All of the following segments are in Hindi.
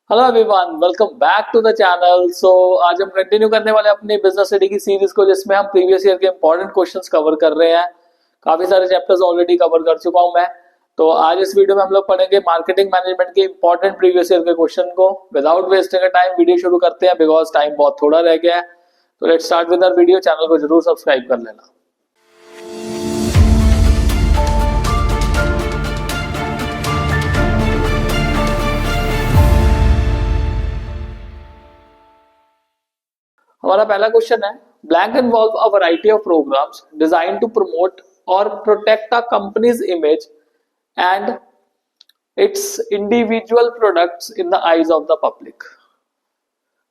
Hello everyone, welcome back to the channel. So आज हम कंटिन्यू करने वाले अपनी बिजनेस स्टडी की सीरीज को, जिसमें हम प्रीवियस ईयर के इंपॉर्टेंट क्वेश्चंस कवर कर रहे हैं। काफी सारे चैप्टर्स ऑलरेडी कवर कर चुका हूं मैं। तो आज इस वीडियो में हम लोग पढ़ेंगे मार्केटिंग मैनेजमेंट के इंपॉर्टेंट प्रीवियस ईयर के क्वेश्चन को। विदाउट वेस्टिंग टाइम वीडियो शुरू करते हैं, बिकॉज टाइम बहुत थोड़ा रह गया है। तो let's start with our video. Channel को जरूर सब्सक्राइब कर लेना। हमारा पहला क्वेश्चन है, blank involve a variety of programmes design to promote और protect a company's image and its individual products in the eyes of the public.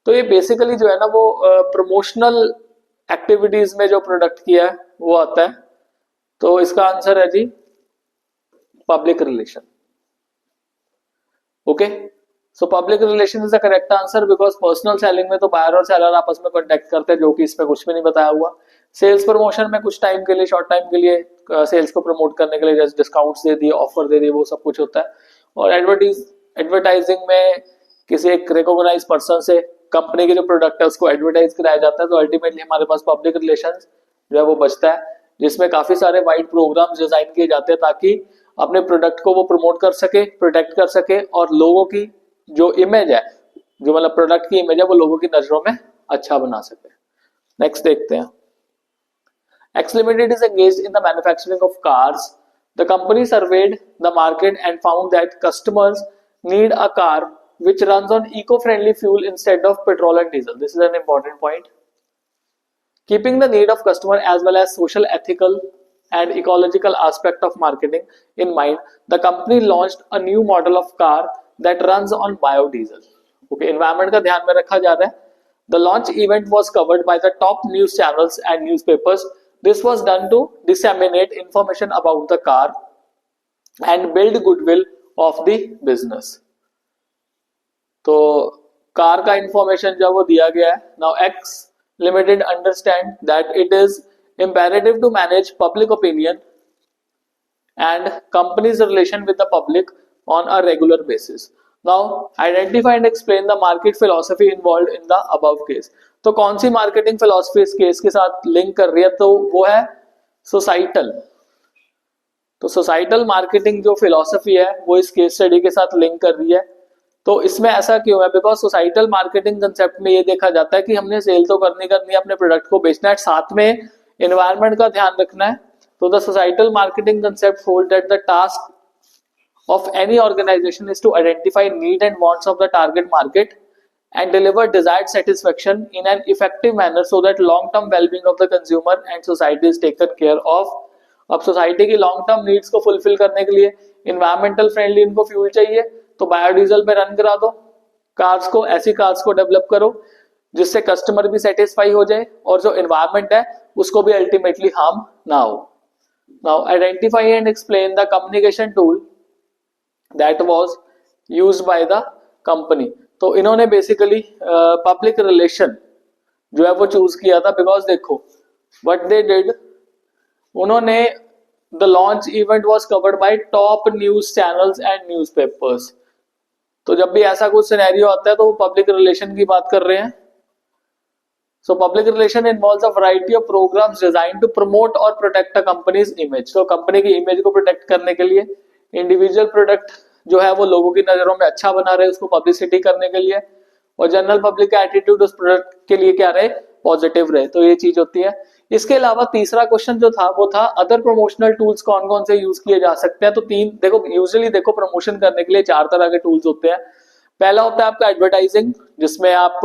तो ये बेसिकली जो है ना, वो प्रमोशनल एक्टिविटीज में जो प्रोडक्ट किया है वो आता है। तो इसका आंसर है जी public relation. Okay, so public relation is the correct answer, because personal selling में तो बायर और सेलर आपस में कॉन्टेक्ट करते हैं, जो कि इसमें कुछ भी नहीं बताया हुआ। सेल्स प्रमोशन में कुछ टाइम के लिए, शॉर्ट टाइम के लिए सेल्स को प्रमोट करने के लिए जैसे डिस्काउंट्स दे दिए, ऑफर दे दिए, वो सब कुछ होता है। और एडवर्टाइजिंग में किसी एक रिकॉग्नाइज पर्सन से कंपनी के जो प्रोडक्ट है उसको एडवर्टाइज कराया जाता है। तो अल्टीमेटली हमारे पास पब्लिक रिलेशन जो है वो बचता है, जिसमें काफी सारे वाइड प्रोग्राम्स डिजाइन किए जाते हैं ताकि अपने प्रोडक्ट को वो प्रमोट कर सके, प्रोटेक्ट कर सके, और लोगों की जो इमेज है, जो मतलब प्रोडक्ट की इमेज है, वो लोगों की नजरों में अच्छा बना सके। नेक्स्ट देखते हैं। X Limited is engaged in the manufacturing of cars. The company surveyed the market and found that customers need a car which runs on eco-friendly fuel instead of petrol and diesel. This is an important point. Keeping the need of customer as well as social, ethical and ecological aspect of marketing in mind, the company launched a new model of car that runs on biodiesel. Okay, environment का ध्यान में रखा जा रहा है। The launch event was covered by the top news channels and newspapers. This was done to disseminate information about the car and build goodwill of the business. तो कार का इंफॉर्मेशन जब वो दिया गया है। Now X Limited understand that it is imperative to manage public opinion and company's relation with the public on a regular basis. Now identify and explain the market philosophy involved in the above case. तो कौन सी मार्केटिंग फिलॉसफी इस केस के साथ लिंक कर रही है? तो वो है सोसाइटल। तो सोसाइटल मार्केटिंग जो फिलॉसफी है वो इस केस स्टडी के साथ लिंक कर रही है। तो इसमें ऐसा क्यों है? बिकॉज सोसाइटल मार्केटिंग कंसेप्ट में ये देखा जाता है कि हमने सेल तो करनी है, अपने प्रोडक्ट को बेचना है, साथ में एनवायरमेंट का ध्यान रखना है। तो the societal marketing concept holds that the task of any organization is to identify need and wants of the target market and deliver desired satisfaction in an effective manner so that long-term well-being of the consumer and society is taken care of. अब सोसाइटी की लॉन्ग टर्म नीड्स को फुलफिल करने के लिए इन्वायरमेंटल फ्रेंडली इनको फ्यूल चाहिए, तो बायोडीजल पे रन करा दो कार्स को। ऐसी कार्स को डेवलप करो जिससे कस्टमर भी सेटिस्फाई हो जाए और जो इन्वायरमेंट है उसको भी अल्टीमेटली हार्म ना हो। Now identify and explain the communication tool that was used by the company. तो इन्होंने बेसिकली पब्लिक रिलेशन जो है वो चूज किया था, बिकॉज देखो what they did, उन्होंने the launch event was covered by top news channels and newspapers. तो जब भी ऐसा कुछ सिनेरियो आता है तो वो पब्लिक रिलेशन की बात कर रहे हैं। So public relation involves a variety of programs designed to promote or protect a company's image. तो कंपनी की इमेज को प्रोटेक्ट करने के लिए इंडिविजुअल प्रोडक्ट जो है वो लोगों की नजरों में अच्छा बना रहे, उसको पब्लिसिटी करने के लिए, और जनरल पब्लिक का एटीट्यूड उस प्रोडक्ट के लिए क्या रहे, पॉजिटिव रहे। तो ये चीज होती है। इसके अलावा तीसरा क्वेश्चन जो था वो था अदर प्रमोशनल टूल्स कौन कौन से यूज किए जा सकते हैं। तो तीन देखो, यूजुअली देखो प्रमोशन करने के लिए 4 तरह के टूल्स होते हैं। पहला होता है आपका एडवर्टाइजिंग, जिसमें आप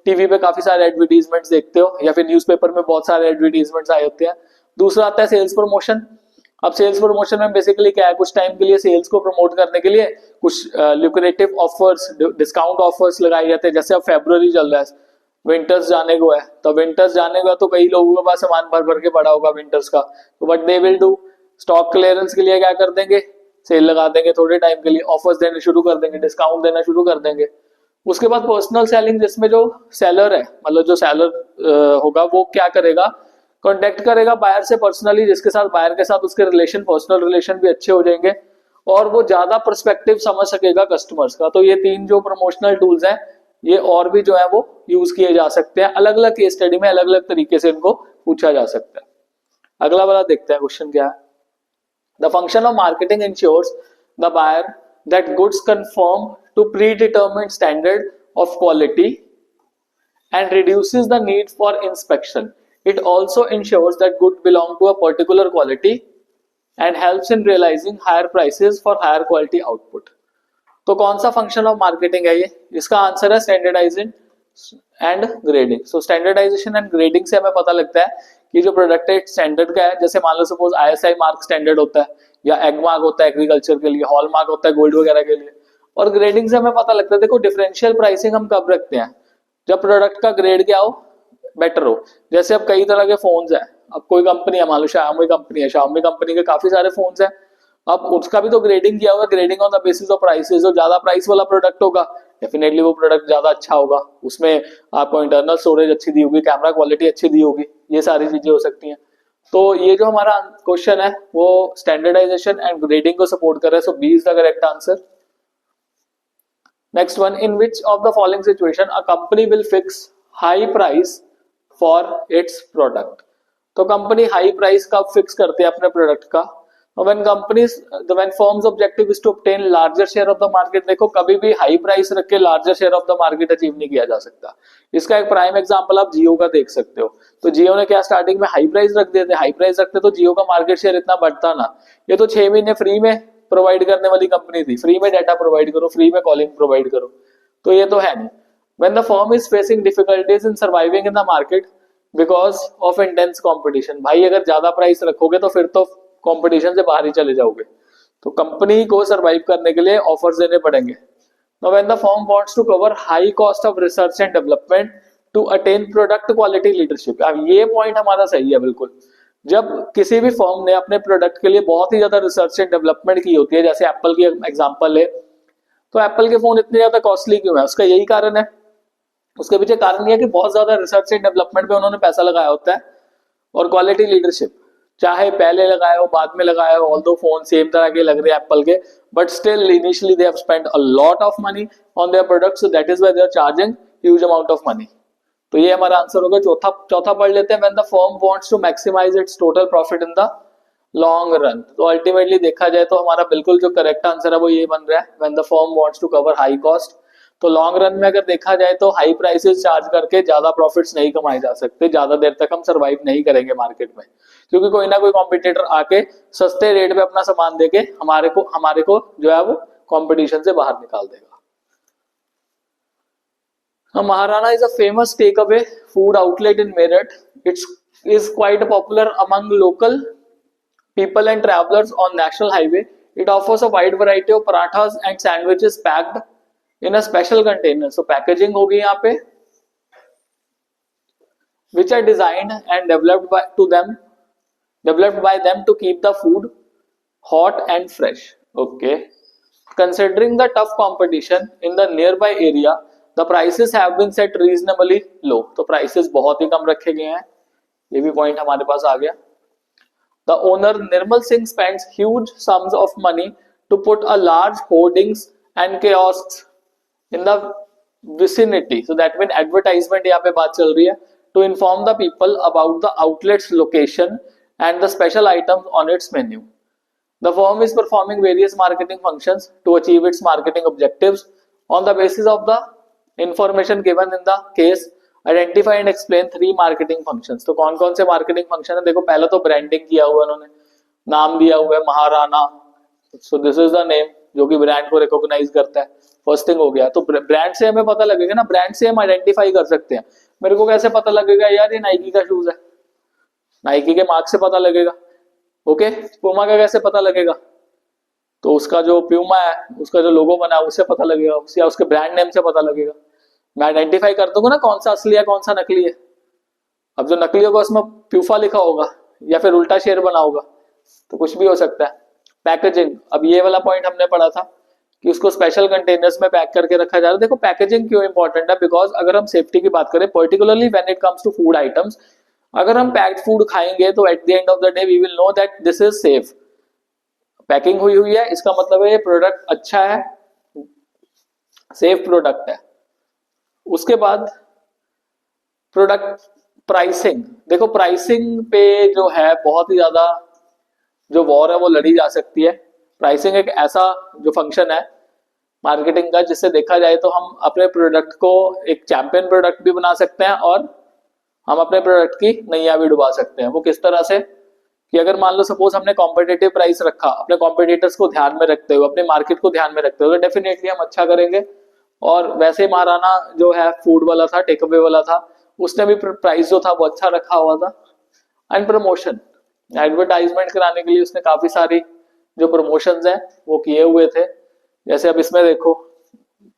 टीवी पे काफी सारे एडवर्टीजमेंट्स देखते हो या फिर न्यूज़पेपर में बहुत सारे एडवर्टीजमेंट्स आए होते हैं। दूसरा आता है सेल्स प्रमोशन। अब सेल्स प्रमोशन में बेसिकली क्या है, कुछ टाइम के लिए सेल्स को प्रमोट करने के लिए कुछ ल्यूक्रेटिव ऑफर्स, डिस्काउंट ऑफर्स लगाए जाते हैं। जैसे अब फेब्रुअरी चल रहा है, विंटर्स जाने को है, तो विंटर्स जाने को है तो कई लोगों के पास सामान भर भर के पड़ा होगा विंटर्स का। तो what they will do, stock clearance के लिए क्या कर देंगे, सेल लगा देंगे, थोड़े टाइम के लिए ऑफर्स देने शुरू कर देंगे, डिस्काउंट देना शुरू कर देंगे। उसके बाद पर्सनल सेलिंग, जिसमें जो सेलर है, मतलब जो सेलर होगा वो क्या करेगा, कांटेक्ट करेगा बायर से पर्सनली, जिसके साथ बायर के साथ उसके रिलेशन, पर्सनल रिलेशन भी अच्छे हो जाएंगे, और वो ज्यादा पर्सपेक्टिव समझ सकेगा कस्टमर्स का। तो ये 3 जो प्रमोशनल टूल्स हैं ये और भी जो है वो यूज किए जा सकते हैं, अलग अलग केस स्टडी में अलग अलग तरीके से इनको पूछा जा सकता है। अगला वाला देखते हैं क्वेश्चन क्या है। The function of marketing ensures the buyer that goods conform to predetermined standard of quality and reduces the need for inspection. It also ensures that goods belong to a particular quality and helps in realizing higher prices for higher quality output. तो कौन सा फंक्शन ऑफ मार्केटिंग है ये? इसका आंसर है standardising and grading. So standardisation and grading से हमें पता लगता है कि जो प्रोडक्ट है स्टैंडर्ड का है, जैसे मान लो सपोज ISI मार्क स्टैंडर्ड होता है या एग मार्क होता है एग्रीकल्चर के लिए, हॉल मार्क होता है गोल्ड वगैरह के लिए। और ग्रेडिंग से हमें पता लगता है, देखो डिफरेंशियल प्राइसिंग हम कब रखते हैं? जब प्रोडक्ट का ग्रेड क्या हो, बेटर हो। जैसे अब कई तरह के फोन्स हैं, अब कोई कंपनी है मान लो Xiaomi कंपनी है, Xiaomi कंपनी के काफी सारे फोन्स हैं, अब उसका भी तो ग्रेडिंग किया हुआ, grading on the basis of prices. जो ज्यादा प्राइस वाला प्रोडक्ट होगा डेफिनेटली वो प्रोडक्ट ज्यादा अच्छा होगा, उसमें आपको इंटरनल स्टोरेज अच्छी दी होगी, कैमरा क्वालिटी अच्छी दी होगी, ये सारी चीजें हो सकती हैं। तो ये जो हमारा क्वेश्चन है वो स्टैंडर्डाइजेशन एंड ग्रेडिंग को सपोर्ट कर रहा है। So B is the correct answer. Next one, in which of the following situation a company will fix high price for its product? तो कंपनी हाई प्राइस कब फिक्स करते हैं अपने प्रोडक्ट का? when firms objective is to obtain larger share of the market, देखो कभी भी हाई प्राइस रख के larger share of the market achieve नहीं किया जा सकता। इसका एक प्राइम एग्जांपल आप जियो का देख सकते हो। तो जियो ने क्या स्टार्टिंग में हाई प्राइस रख दिए थे, हाई प्राइस रखते तो जियो का मार्केट शेयर इतना बढ़ता ना। ये तो 6 महीने फ्री में प्रोवाइड करने वाली कंपनी थी, फ्री में डाटा प्रोवाइड करो, फ्री में कॉलिंग प्रोवाइड करो, तो ये तो है नहीं। When the firm is facing difficulties in surviving in the market because of intense competition, भाई अगर ज्यादा प्राइस रखोगे तो फिर तो कंपटीशन से बाहर ही चले जाओगे। तो कंपनी को सरवाइव करने के लिए ऑफर्स देने पड़ेंगे। Now when the firm wants to cover high cost of research and development to attain product quality leadership, अब ये पॉइंट हमारा सही है बिल्कुल। जब किसी भी फर्म ने अपने प्रोडक्ट के लिए बहुत ही ज्यादा रिसर्च एंड डेवलपमेंट की होती है, जैसे एप्पल की एग्जांपल है, तो एप्पल के फोन इतने ज्यादा कॉस्टली क्यों है? उसका यही कारण है, उसके पीछे कारण ये है कि बहुत ज्यादा रिसर्च एंड डेवलपमेंट पे उन्होंने पैसा लगाया होता है। और क्वालिटी लीडरशिप चाहे पहले लगाए हो बाद में लगाए हो, ऑल्दो फोन सेम तरह के लग रहे हैं एप्पल के, but still initially they have spent a lot of money on their products, so that is why they are charging huge amount of money. तो ये हमारा आंसर होगा। चौथा पढ़ लेते हैं, when the firm wants to maximise its total profit in the long run. तो अल्टीमेटली देखा जाए तो हमारा बिल्कुल जो करेक्ट आंसर है वो ये बन रहा है, when the firm wants to cover high cost. तो लॉन्ग रन में अगर देखा जाए तो हाई प्राइसेस चार्ज करके ज्यादा प्रॉफिट्स नहीं कमाए जा सकते, ज्यादा देर तक हम सरवाइव नहीं करेंगे मार्केट में, क्योंकि कोई ना कोई कॉम्पिटिटर आके सस्ते रेट पे अपना सामान देके हमारे को जो है वो कॉम्पिटिशन से बाहर निकाल देगा। Maharana is a famous takeaway food outlet in Meerut. It is quite popular among local people and travelers on National Highway. It offers a wide variety of parathas and sandwiches packed in a special container. So packaging होगी यहाँ पे, which are designed and developed by them to keep the food hot and fresh. Okay. Considering the tough competition in the nearby area, the prices have been set reasonably low. तो prices बहुत ही कम रखे गए हैं, ये भी पॉइंट हमारे पास आ गया। The owner Nirmal Singh spends huge sums of money to put a large hoardings and kiosks in the vicinity, so that means advertisement यहाँ पे बात चल रही है, to inform the people about the outlet's location and the special items on its menu. The firm is performing various marketing functions to achieve its marketing objectives. On the basis of the information given in the case, identify and explain 3 marketing functions. तो कौन कौन से मार्केटिंग फंक्शन है? देखो पहले तो ब्रांडिंग किया हुआ है, उन्होंने नाम दिया हुआ है महाराणा, सो दिस इज द नेम जो कि ब्रांड को रिकॉग्नाइज करता है, फर्स्ट थिंग हो गया। तो ब्रांड से हमें पता लगेगा ना, ब्रांड से हम आइडेंटिफाई कर सकते हैं। मेरे को कैसे पता लगेगा यार ये नाइकी का शूज है? नाइकी के मार्क से पता लगेगा। ओके, पुमा का कैसे पता लगेगा? तो उसका जो प्यूमा है उसका जो लोगो बना है उससे पता लगेगा, या उसके ब्रांड नेम से पता लगेगा। मैं आइडेंटिफाई कर दूंगा ना कौन सा असली है कौन सा नकली है। अब जो नकली होगा उसमें प्यूफा लिखा होगा या फिर उल्टा शेर बना होगा, तो कुछ भी हो सकता है। पैकेजिंग, अब ये वाला पॉइंट हमने पढ़ा था कि उसको स्पेशल कंटेनर्स में पैक करके रखा जा रहा है। देखो पैकेजिंग क्यों इंपॉर्टेंट है, बिकॉज अगर हम सेफ्टी की बात करें, particularly when it comes to food items, अगर हम पैक्ड फूड खाएंगे तो at the end of the day we will know that this is safe. Packing हुई हुई है, इसका मतलब है ये प्रोडक्ट अच्छा है, सेफ प्रोडक्ट है। उसके बाद प्रोडक्ट प्राइसिंग, देखो प्राइसिंग पे जो है बहुत ही ज्यादा जो वॉर है वो लड़ी जा सकती है। प्राइसिंग एक ऐसा जो फंक्शन है मार्केटिंग का जिससे देखा जाए तो हम अपने प्रोडक्ट को एक चैंपियन प्रोडक्ट भी बना सकते हैं और हम अपने प्रोडक्ट की नैया भी डुबा सकते हैं। वो किस तरह से कि अगर मान लो सपोज हमने कॉम्पिटिटिव प्राइस रखा, अपने कॉम्पिटिटर्स को ध्यान में रखते हुए, अपने मार्केट को ध्यान में रखते हुए, तो डेफिनेटली हम अच्छा करेंगे। और वैसे महाराणा जो है फूड वाला था, टेक अवे वाला था, उसने भी प्राइस जो था वो अच्छा रखा हुआ था। एंड प्रमोशन, एडवर्टाइजमेंट कराने के लिए उसने काफी सारी जो प्रमोशंस है वो किए हुए थे। जैसे अब इसमें देखो,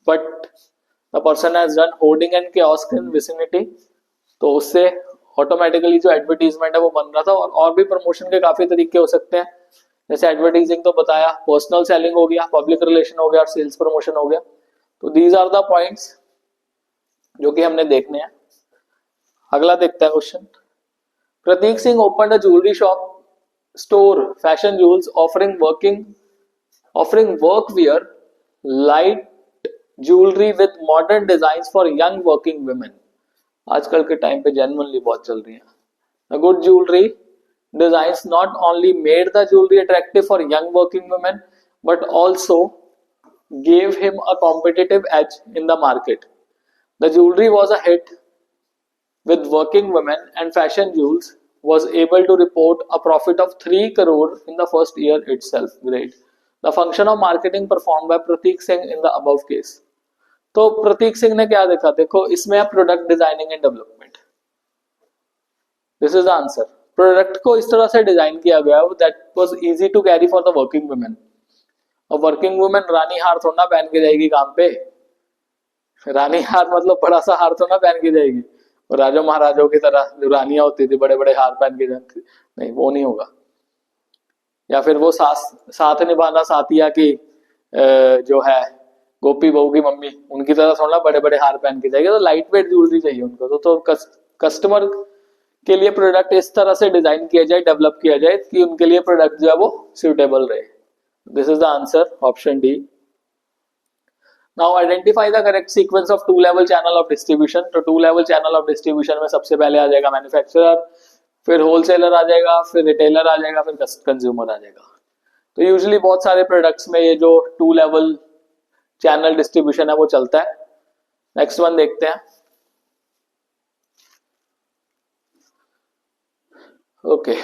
but the person has done hoarding and kiosk in vicinity, तो उससे ऑटोमेटिकली जो एडवर्टीजमेंट है वो बन रहा था। और भी प्रमोशन के काफी तरीके हो सकते हैं, जैसे एडवर्टाइजिंग तो बताया, पर्सनल सेलिंग हो गया, पब्लिक रिलेशन हो गया और सेल्स प्रमोशन हो गया। तो दीज आर द पॉइंट्स जो कि हमने देखने हैं। अगला देखते हैं question. Prateek Singh open a jewellery shop store fashion jewels offering work wear light jewelry with modern designs for young working women। आजकल के टाइम पे जेन्युइनली बहुत चल रही है। A good jewelry designs not only made the jewelry attractive for young working women but also gave him a competitive edge in the market। The jewelry was a hit with working women and fashion jewels was able to report a profit of 3 crore in the first year itself। Great। The function of marketing performed by Prateek Singh in the above case। तो प्रतीक सिंह ने क्या देखा, देखो इसमें है product designing and development. This is the answer. Product को इस तरह से डिजाइन किया गया that was easy to carry for the working women. और वर्किंग वुमेन रानी हार थोड़ा पहन के जाएगी काम पे, रानी हार मतलब बड़ा सा हार थोड़ा पहन के जाएगी, और राजा महाराजों की तरह जो रानियां होती थी बड़े बड़े हार पहन के जाती, नहीं वो नहीं होगा। या फिर वो साथ निभाना साथिया की जो है गोपी बहू की मम्मी, उनकी तरह थोड़ा बड़े बड़े हार पहन के जाएगी। तो लाइट वेट ज्वेलरी चाहिए उनको। तो कस्टमर के लिए प्रोडक्ट इस तरह से डिजाइन किया जाए, डेवलप किया जाए कि उनके लिए प्रोडक्ट जो है वो सुटेबल रहे। This is the answer, option D. Now identify the correct sequence of two level channel of distribution. तो two level channel of distribution में सबसे पहले आ जाएगा मैन्युफैक्चरर, फिर होलसेलर आ जाएगा, फिर रिटेलर आ जाएगा, फिर कंज्यूमर आ जाएगा। तो यूजुअली बहुत सारे प्रोडक्ट्स में ये जो टू लेवल चैनल डिस्ट्रीब्यूशन है वो चलता है। नेक्स्ट वन देखते हैं। Okay,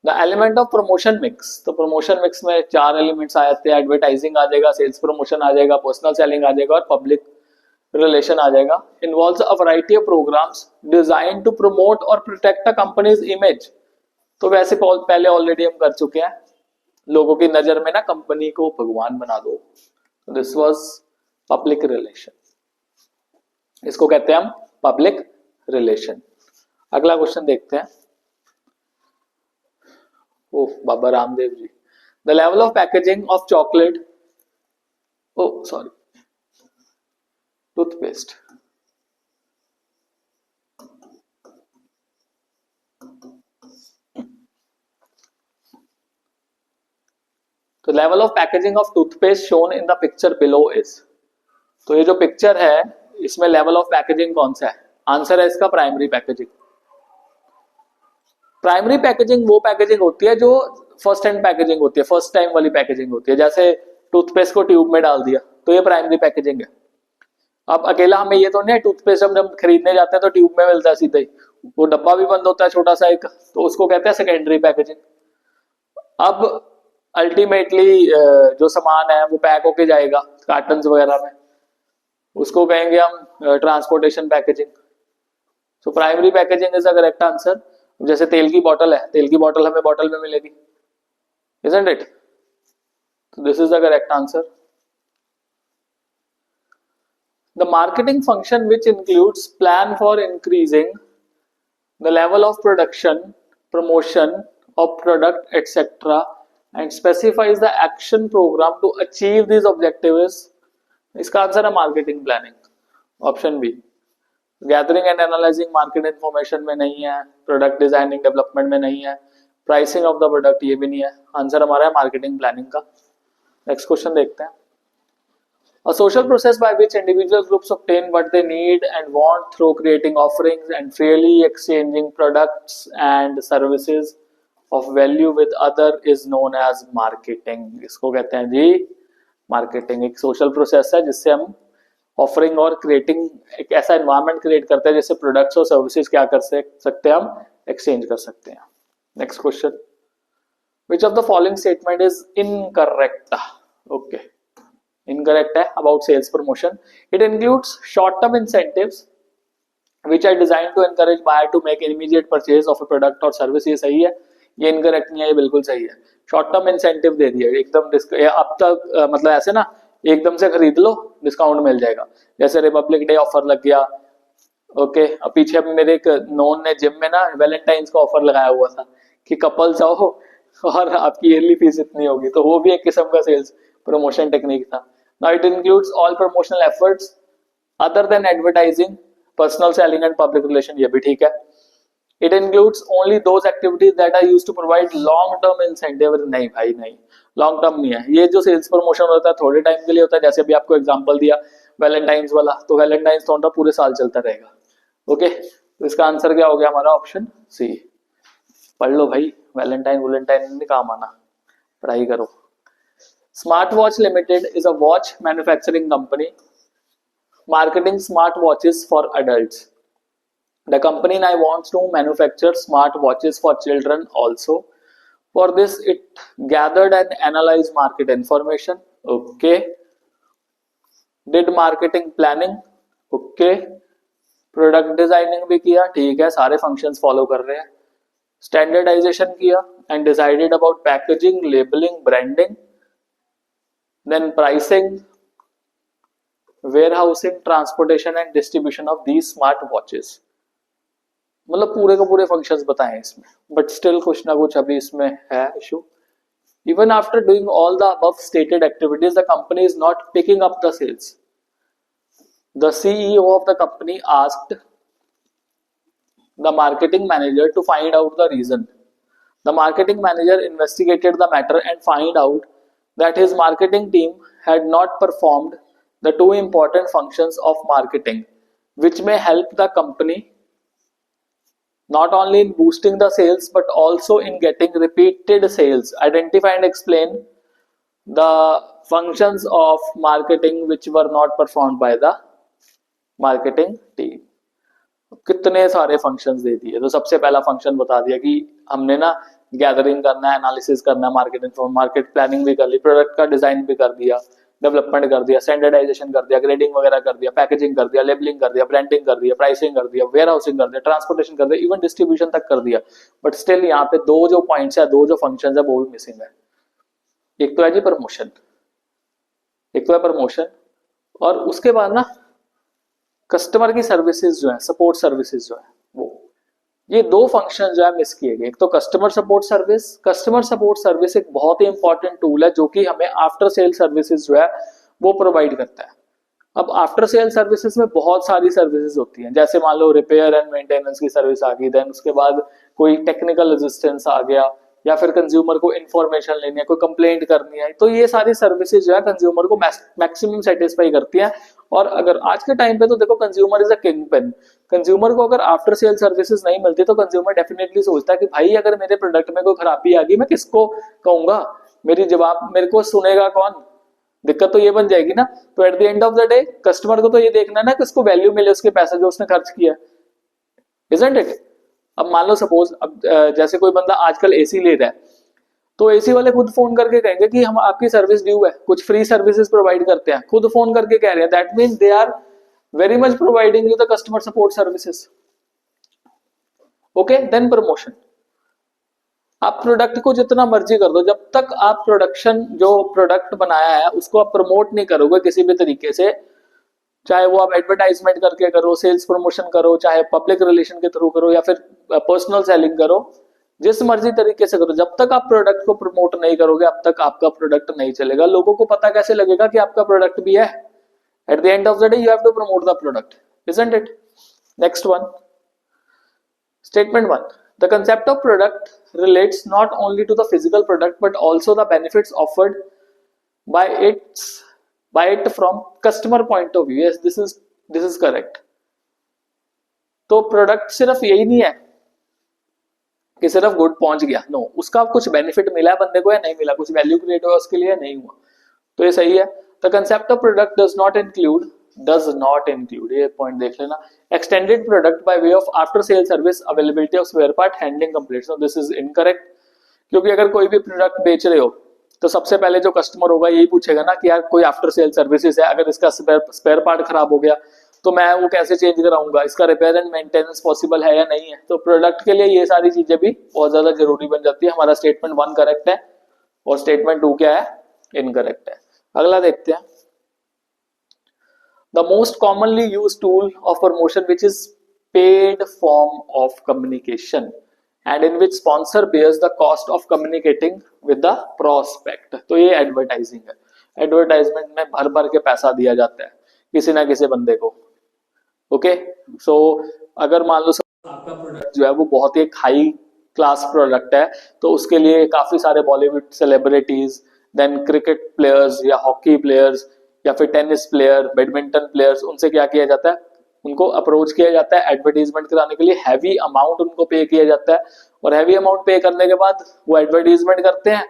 the element of promotion mix. तो प्रमोशन मिक्स में 4 एलिमेंट्स आ जाते हैं। एडवर्टाइजिंग आ जाएगा, सेल्स प्रमोशन आ जाएगा, पर्सनल सेलिंग आ जाएगा और पब्लिक रिलेशन आ जाएगा। Involves a variety of programmes design to promote और प्रोटेक्ट अ कंपनीज इमेज। तो वैसे पहले ऑलरेडी हम कर चुके हैं, लोगों की नजर में ना कंपनी को भगवान बना दो। दिस वाज पब्लिक रिलेशन, इसको कहते हैं हम पब्लिक रिलेशन। अगला क्वेश्चन देखते हैं। Oh Baba Ramdev ji. The level of packaging of chocolate, oh sorry, toothpaste. तो level of packaging of toothpaste shown in the picture below is. तो ये जो पिक्चर है इसमें लेवल ऑफ पैकेजिंग कौन सा है? आंसर है इसका प्राइमरी पैकेजिंग। प्राइमरी पैकेजिंग वो पैकेजिंग होती है जो फर्स्ट हैंड पैकेजिंग होती है, फर्स्ट टाइम वाली पैकेजिंग होती है। जैसे टूथपेस्ट को ट्यूब में डाल दिया तो ये प्राइमरी पैकेजिंग है। अब अकेला हमें ये तो नहीं है, टूथपेस्ट जब खरीदने जाते हैं तो ट्यूब में मिलता है सीधा ही, वो डब्बा भी बंद होता है छोटा सा एक, तो उसको कहते हैं सेकेंडरी पैकेजिंग। अब अल्टीमेटली जो सामान है वो पैक होके जाएगा कार्टन्स वगैरह में, उसको कहेंगे हम transportation packaging. So primary packaging is the correct answer. जैसे तेल की बोतल है, तेल की बोतल हमें बोतल में मिलेगी, isn't it? So this is the correct answer. The marketing function which includes plan for increasing the level of production, promotion of product, etc. and specifies the action program to achieve these objectives. इसका आंसर है marketing planning, option B. Gathering and analysing market information में नहीं है, प्रोडक्ट डिजाइनिंग डेवलपमेंट में नहीं है, प्राइसिंग ऑफ द प्रोडक्ट, ये भी नहीं है। आंसर हमारा है मार्केटिंग प्लानिंग का। नेक्स्ट क्वेश्चन देखते हैं। A social process by which individual groups obtain what they need and want through creating offerings and freely exchanging products and services of value with other is known as marketing। इसको कहते हैं जी मार्केटिंग। एक सोशल प्रोसेस है जिससे हम ऑफरिंग और क्रिएटिंग एक ऐसा एनवायरनमेंट क्रिएट करते हैं जिससे प्रोडक्ट्स और सर्विसेज क्या कर सकते हैं, हम एक्सचेंज कर सकते हैं। Next question, which of the following statement is incorrect? Okay, incorrect है about sales promotion. It includes short term incentives which are designed to encourage buyer to make immediate purchase of a product और सर्विस। ये सही है, ये इनकरेक्ट नहीं है, ये बिल्कुल सही है। शॉर्ट टर्म इंसेंटिव दे दिया एकदम, अब तक मतलब ऐसे ना एकदम से खरीद लो डिस्काउंट मिल जाएगा, जैसे रिपब्लिक डे ऑफर लग गया। ओके, अब पीछे मेरे एक नोन ने जिम में ना वैलेंटाइंस का ऑफर लगाया हुआ था कि कपल्स आओ और आपकी ईयरली फीस इतनी होगी, तो वो भी एक किस्म का सेल्स प्रमोशन टेक्निक था। Now it includes all promotional efforts other than advertising, personal selling and public relation, ये भी ठीक है। It includes only those activities that are used to provide long term incentive. नहीं भाई नहीं, लॉन्ग टर्म नहीं है ये। जो सेल्स प्रमोशन होता है थोड़े टाइम के लिए होता है, जैसे अभी आपको एग्जांपल दिया वैलेंटाइंस वाला, तो वैलेंटाइंस तो पूरे साल चलता रहेगा। ओके, तो इसका आंसर क्या हो गया हमारा? Option C. पढ़ लो भाई, वैलेंटाइन नहीं काम आना, पढ़ाई करो। Smart Watch Limited is a watch manufacturing company marketing smart watches for adults. The company now wants to manufacture smart watches for children also. For this, it gathered and analyzed market information. Okay. Did marketing planning. Okay. Product designing भी किया, ठीक है, सारे functions follow कर रहे हैं। Standardization किया and decided about packaging, labeling, branding. Then pricing, warehousing, transportation and distribution of these smart watches। मतलब पूरे के पूरे फंक्शंस बताए इसमें, बट स्टिल कुछ ना कुछ अभी इसमें है issue. Even after doing all the above stated activities, the company is not picking up the sales. The CEO of the company asked the marketing manager to find out the reason. The marketing manager investigated the matter and find out that his marketing team had not performed the two important functions of marketing, which may help the company not only in boosting the sales but also in getting repeated sales. Identify and explain the functions of marketing which were not performed by the marketing team. कितने सारे फंक्शंस दे दिए। तो सबसे पहला फंक्शन बता दिया कि हमने ना गैदरिंग करना है, एनालिसिस करना है, मार्केट प्लानिंग भी कर ली, प्रोडक्ट का डिजाइन भी कर दिया, डेवलपमेंट कर दिया, स्टैंडर्डाइजेशन कर दिया, ग्रेडिंग वगैरह कर दिया, पैकेजिंग कर दिया, लेबलिंग कर दिया, ब्रांडिंग कर दिया, प्राइसिंग कर दिया, वेयर हाउसिंग कर दिया, ट्रांसपोर्टेशन कर दिया, इवन डिस्ट्रीब्यूशन तक कर दिया। बट स्टिल यहाँ पे दो जो पॉइंट्स है, दो जो फंक्शंस है, वो भी मिसिंग है। एक तो है जी प्रमोशन, एक तो है प्रमोशन, और उसके बाद ना कस्टमर की सर्विसेज जो है, सपोर्ट सर्विसेज जो है, वो ये दो फंक्शन जो है मिस किए गए। एक तो customer support service. Customer support service एक बहुत ही इंपॉर्टेंट टूल है जो कि हमें आफ्टर सेल सर्विसेज जो है वो प्रोवाइड करता है। अब आफ्टर सेल सर्विसेज में बहुत सारी सर्विसेज होती हैं, जैसे मान लो रिपेयर एंड मेंटेनेंस की सर्विस आ गई, देन उसके बाद कोई टेक्निकल असिस्टेंस आ गया, या फिर कंज्यूमर को इन्फॉर्मेशन लेनी है, कोई कंप्लेंट करनी है। तो ये सारी सर्विसेज जो है कंज्यूमर को मैक्सिमम सेटिस्फाई करती हैं। और अगर आज के टाइम पे तो देखो consumer is a kingpin. Consumer को अगर आफ्टर सेल सर्विसेज नहीं मिलती तो कंज्यूमर डेफिनेटली सोचता है कि भाई अगर मेरे प्रोडक्ट में कोई खराबी आ गई मैं किसको कहूंगा, मेरी जवाब मेरे को सुनेगा कौन? दिक्कत तो ये बन जाएगी ना। तो at the end of the day customer को तो ये देखना है ना कि उसको वैल्यू मिले उसके पैसे जो उसने खर्च किया, इजंट इट? अब मान लो सपोज अब जैसे कोई बंदा आजकल एसी ले रहा है, तो एसी वाले खुद फोन करके कहेंगे कि हम आपकी सर्विस ड्यू है, कुछ फ्री सर्विसेज प्रोवाइड करते हैं, खुद फोन करके कह रहे हैं। That means they are very much providing you the customer support services. Okay, then promotion. आप प्रोडक्ट को जितना मर्जी कर दो, जब तक आप प्रोडक्शन जो प्रोडक्ट बनाया है उसको आप प्रमोट नहीं करोगे किसी भी तरीके से, चाहे वो आप एडवर्टाइजमेंट करके करो, सेल्स प्रमोशन करो, चाहे पब्लिक रिलेशन के थ्रू करो, या फिर पर्सनल सेलिंग करो, जिस मर्जी तरीके से करो, जब तक आप प्रोडक्ट को प्रमोट नहीं करोगे अब तक आपका प्रोडक्ट नहीं चलेगा। लोगों को पता कैसे लगेगा कि आपका प्रोडक्ट भी है? At the end of the day you have to promote the product, isn't it? Next one, statement 1, The concept of product relates not only to the physical product but also the benefits offered by it from customer point of view. Yes, this is correct. तो प्रोडक्ट सिर्फ यही नहीं है कि सिर्फ गुड पहुंच गया, नो, उसका कुछ बेनिफिट मिला है बंदे को या नहीं मिला, कुछ वैल्यू क्रिएट हुआ उसके लिए नहीं हुआ, तो ये सही है. The concept of product does not include, ये पॉइंट देख लेना, extended product by way of after sale service availability of spare part handling complete. So this is incorrect, क्योंकि अगर कोई भी प्रोडक्ट बेच रहे हो तो सबसे पहले जो कस्टमर होगा यही पूछेगा ना कि यार कोई आफ्टर सेल सर्विसेज है, अगर इसका स्पेयर पार्ट खराब हो गया तो मैं वो कैसे चेंज कराऊंगा, इसका रिपेयर एंड मेंटेनेंस पॉसिबल है या नहीं है. तो प्रोडक्ट के लिए ये सारी चीजें भी बहुत ज्यादा जरूरी बन जाती है. हमारा स्टेटमेंट 1 करेक्ट है और स्टेटमेंट 2 क्या है, इनकरेक्ट है. अगला देखते हैं. The most commonly use tool of promotion which is paid form of communication and in which sponsor bears the cost of communicating with the prospect. तो ये एडवर्टाइजिंग है. एडवर्टाइजमेंट में भर भर के पैसा दिया जाता है किसी ना किसी बंदे को. ओके, सो अगर मान लो आपका प्रोडक्ट जो है वो बहुत ही हाई क्लास प्रोडक्ट है तो उसके लिए काफी सारे Bollywood celebrities, then cricket players या हॉकी प्लेयर्स या फिर टेनिस प्लेयर, बैडमिंटन प्लेयर्स, उनसे क्या किया जाता है, उनको अप्रोच किया जाता है एडवर्टीजमेंट कराने के लिए. हैवी अमाउंट उनको पे किया जाता है और हैवी अमाउंट पे करने के बाद वो एडवर्टीजमेंट करते हैं.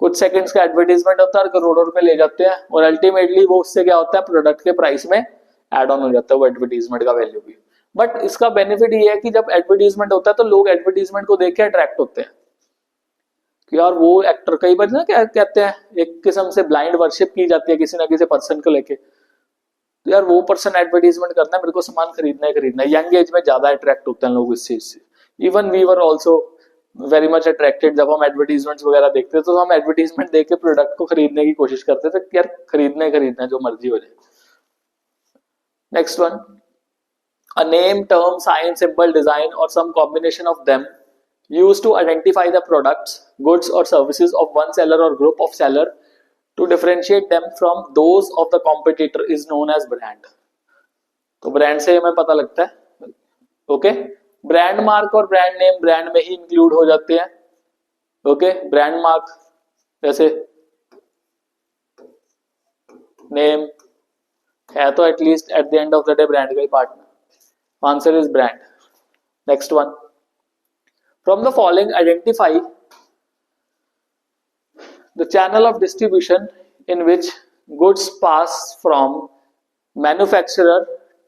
कुछ सेकंड्स का एडवर्टीजमेंट होता है और करोड़ों रुपए ले जाते हैं और अल्टीमेटली वो उससे क्या होता है, प्रोडक्ट के प्राइस में एड ऑन हो जाता है वो एडवर्टीजमेंट का वैल्यू भी. बट इसका बेनिफिट ये है कि जब एडवर्टीजमेंट होता है तो लोग एडवर्टीजमेंट को देख के अट्रैक्ट होते हैं कि यार वो एक्टर, कई बार ना क्या कहते हैं, एक किस्म से ब्लाइंड वर्शिप की जाती है किसी ना किसी पर्सन को लेके. तो यार वो पर्सन एडवर्टीजमेंट करना है, मेरे को सामान खरीदना है. यंग एज में ज्यादा अट्रैक्ट होते हैं लोग इस चीज से. Even we were also very much attracted. जब हम एडवर्टीजमेंट वगैरह देखते थे तो हम एडवर्टीजमेंट देख के प्रोडक्ट को खरीदने की कोशिश करते थे कि यार खरीदना जो मर्जी हो जाए. Next one, a name, term, sign, symbol, design और some combination of them used to identify the products, goods or services of one seller or group of seller to differentiate them from those of the competitor is known as brand. तो ब्रांड से हमें पता लगता है. ओके, ब्रांड मार्क और ब्रांड नेम ब्रांड में ही इंक्लूड हो जाते हैं. ओके, ब्रांड मार्क जैसे नेम है तो at least eight the end of the day brand का ही पार्ट में. Answer is brand. Next one, from the following identify the channel of distribution in which goods pass from manufacturer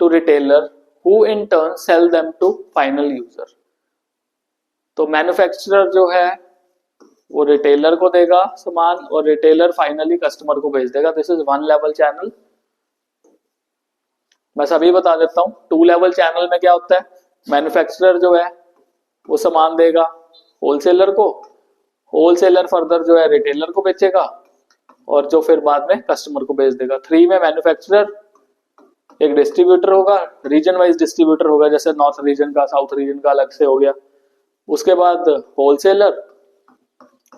to retailer who in turn sell them to final user. तो मैन्युफैक्चरर जो है वो रिटेलर को देगा सामान और रिटेलर फाइनली कस्टमर को भेज देगा. This is 1 level channel. मैं सभी बता देता हूं. 2 लेवल चैनल में क्या होता है, मैन्युफैक्चरर जो है वो सामान देगा होलसेलर को, होलसेलर फर्दर जो है रिटेलर को बेचेगा और जो फिर बाद में कस्टमर को बेच देगा. 3 में मैन्युफैक्चरर, एक डिस्ट्रीब्यूटर होगा, रीजन वाइज डिस्ट्रीब्यूटर होगा, जैसे नॉर्थ रीजन का, साउथ रीजन का अलग से हो गया. उसके बाद होलसेलर,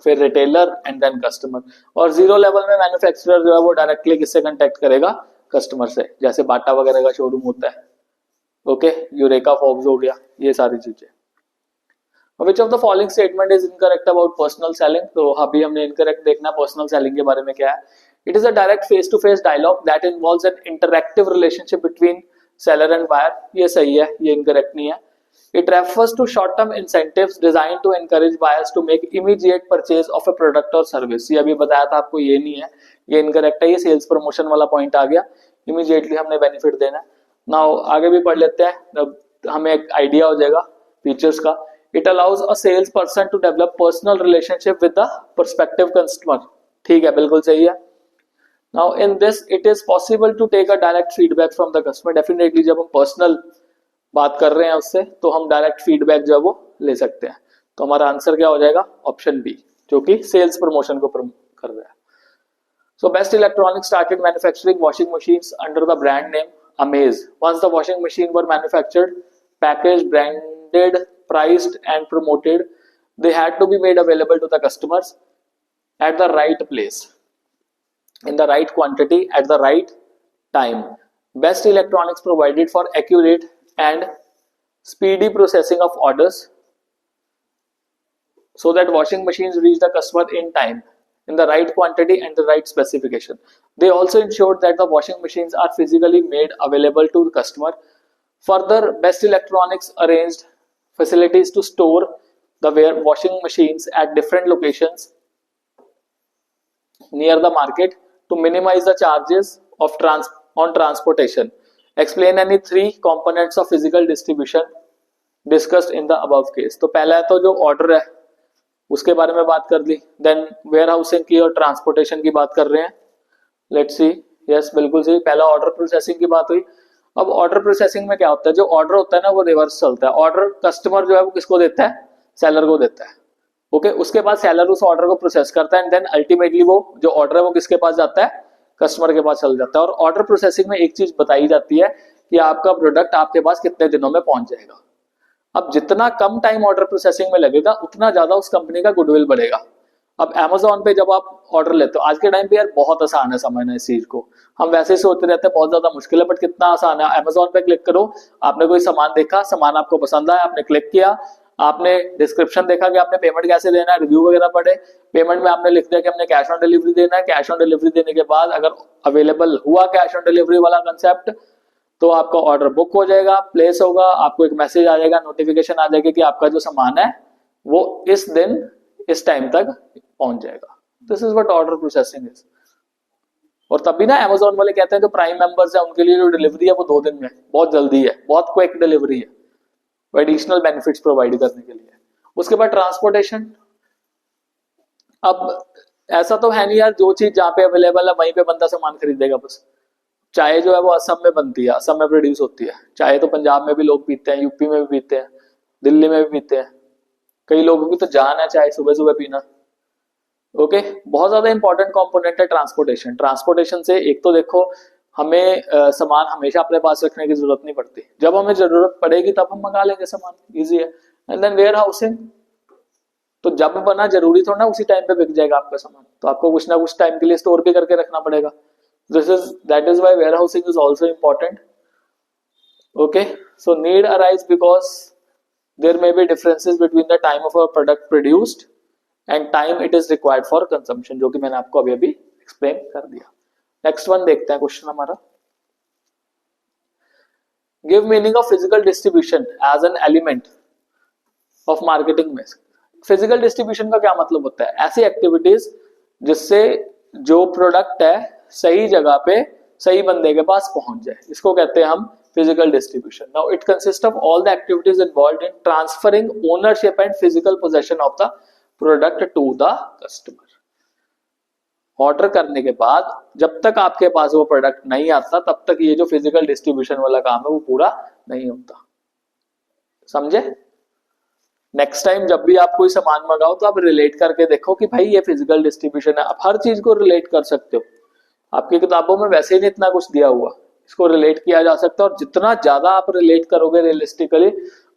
फिर रिटेलर एंड देन कस्टमर. और 0 लेवल में मैन्युफैक्चरर जो है वो डायरेक्टली किससे कांटेक्ट करेगा, कस्टमर से, जैसे बाटा वगैरह का शोरूम होता है. ओके, यूरेका फॉर्ब्स हो गया, ये सारी चीजें. Which of the following statement is incorrect about personal selling? तो अभी हमने incorrect देखना पर्सनल सेलिंग के बारे में क्या है. It is a direct face-to-face dialogue that involves an interactive relationship between seller and buyer. ये सही है, ये incorrect नहीं है. It refers to short-term incentives designed to encourage buyers to make immediate purchase of a product or service. ये अभी बताया था आपको, ये नहीं है, ये incorrect है. ये सेल्स प्रमोशन वाला पॉइंट आ गया. इमीडिएटली हमने बेनिफिट देना है. नाउ आगे भी पढ़ लेते हैं, हमें एक आइडिया हो जाएगा फीचर्स का. It allows a salesperson to develop personal relationship with the prospective customer. ठीक है, बिल्कुल सही है. Now in this it is possible to take a direct feedback from the customer. Definitely जब हम personal बात कर रहे हैं उससे तो हम डायरेक्ट फीडबैक जो है वो ले सकते हैं. तो हमारा आंसर क्या हो जाएगा, ऑप्शन बी, जो कि सेल्स प्रमोशन को कर रहा है. So Best Electronics started manufacturing washing machines under the brand name Amaze. Once the washing machine were manufactured, packaged, branded, priced and promoted, they had to be made available to the customers at the right place, in the right quantity, at the right time. Best Electronics provided for accurate and speedy processing of orders so that washing machines reach the customer in time, in the right quantity and the right specification. They also ensured that the washing machines are physically made available to the customer. Further, Best Electronics arranged facilities to store the washing machines at different locations near the market to minimize the charges of on transportation. Explain any three components of physical distribution discussed in the above case. तो पहला तो जो ऑर्डर है उसके बारे में बात कर ली, देन वेयर हाउसिंग की और ट्रांसपोर्टेशन की बात कर रहे हैं. लेट्स सी, यस बिल्कुल सही, पहला ऑर्डर प्रोसेसिंग की बात हुई. अब ऑर्डर प्रोसेसिंग में क्या होता है, जो ऑर्डर होता है ना वो रिवर्स चलता है. ऑर्डर कस्टमर जो है वो किसको देता है, सेलर को देता है. ओके, उसके बाद सेलर उस ऑर्डर को प्रोसेस करता है एंड देन अल्टीमेटली वो जो ऑर्डर है वो किसके पास जाता है, कस्टमर के पास चल जाता है. और ऑर्डर प्रोसेसिंग में एक चीज बताई जाती है कि आपका प्रोडक्ट आपके पास कितने दिनों में पहुंच जाएगा. अब जितना कम टाइम ऑर्डर प्रोसेसिंग में लगेगा उतना ज्यादा उस कंपनी का गुडविल बढ़ेगा. अब Amazon पे जब आप ऑर्डर लेते हो, आज के टाइम पे यार बहुत आसान है समझना इस चीज को. हम वैसे ही सोचते रहते हैं बहुत ज्यादा मुश्किल है, बट कितना आसान है. Amazon पे क्लिक करो, आपने कोई सामान देखा, सामान आपको पसंद आया, आपने क्लिक किया, आपने डिस्क्रिप्शन देखा कि आपने पेमेंट कैसे देना है, रिव्यू वगैरह पढ़े, पेमेंट में आपने लिख दिया कि हमने कैश ऑन डिलीवरी देना है. कैश ऑन डिलीवरी देने के बाद अगर अवेलेबल हुआ कैश ऑन डिलीवरी वाला कंसेप्ट तो आपका ऑर्डर बुक हो जाएगा, प्लेस होगा, आपको एक मैसेज आ जाएगा, नोटिफिकेशन आ जाएगी कि आपका जो सामान है वो इस दिन इस टाइम तक पहुंच जाएगा. This is what order processing is. और तभी ना Amazon वाले कहते हैं जो प्राइम मेंबर्स है उनके लिए जो डिलीवरी है वो 2 दिन में, बहुत जल्दी है, बहुत क्विक डिलीवरी है, वो एडिशनल बेनिफिट्स प्रोवाइड करने के लिए. उसके बाद ट्रांसपोर्टेशन. अब ऐसा तो है नहीं यार, जो चीज जहाँ पे अवेलेबल है वहीं पे बंदा सामान खरीदेगा बस. चाय जो है वो असम में बनती है, असम में प्रोड्यूस होती है. चाय तो पंजाब में भी लोग पीते हैं, यूपी में भी पीते हैं, दिल्ली में भी पीते हैं. कई लोगों की तो जान है चाय सुबह सुबह पीना. ओके, बहुत ज्यादा इंपॉर्टेंट कंपोनेंट है ट्रांसपोर्टेशन. ट्रांसपोर्टेशन से एक तो देखो हमें सामान हमेशा अपने पास रखने की जरूरत नहीं पड़ती, जब हमें जरूरत पड़ेगी तब हम मंगा लेंगे सामान, इजी है. एंड देन वेयर हाउसिंग, तो जब बना जरूरी थोड़ा ना उसी टाइम पे बिक जाएगा आपका सामान, तो आपको कुछ ना कुछ टाइम के लिए स्टोर भी करके रखना पड़ेगा. That is why warehousing is also important. Okay, so need arise because there may be differences between the time of a product produced and time it is required for consumption, जो कि मैंने आपको अभी अभी explain कर दिया. Next one देखते हैं क्वेश्चन हमारा. Give meaning of physical distribution as an element of marketing में. Physical distribution का क्या मतलब होता है, ऐसी एक्टिविटीज जिससे जो प्रोडक्ट है सही जगह पे सही बंदे के पास पहुंच जाए, इसको कहते हैं हम physical distribution. Now it consist of all the activities involved in transferring ownership and physical possession of the product to the customer. Order करने के बाद जब तक आपके पास वो प्रोडक्ट नहीं आता तब तक ये जो फिजिकल डिस्ट्रीब्यूशन वाला काम है वो पूरा नहीं होता. समझे? नेक्स्ट टाइम जब भी आप कोई सामान मंगाओ तो आप रिलेट करके देखो कि भाई ये फिजिकल डिस्ट्रीब्यूशन है. आप हर चीज को रिलेट कर सकते हो, आपकी किताबों में वैसे ही नहीं इतना कुछ दिया हुआ, इसको रिलेट किया जा सकता है. और जितना ज्यादा आप रिलेट करोगे रियलिस्टिकली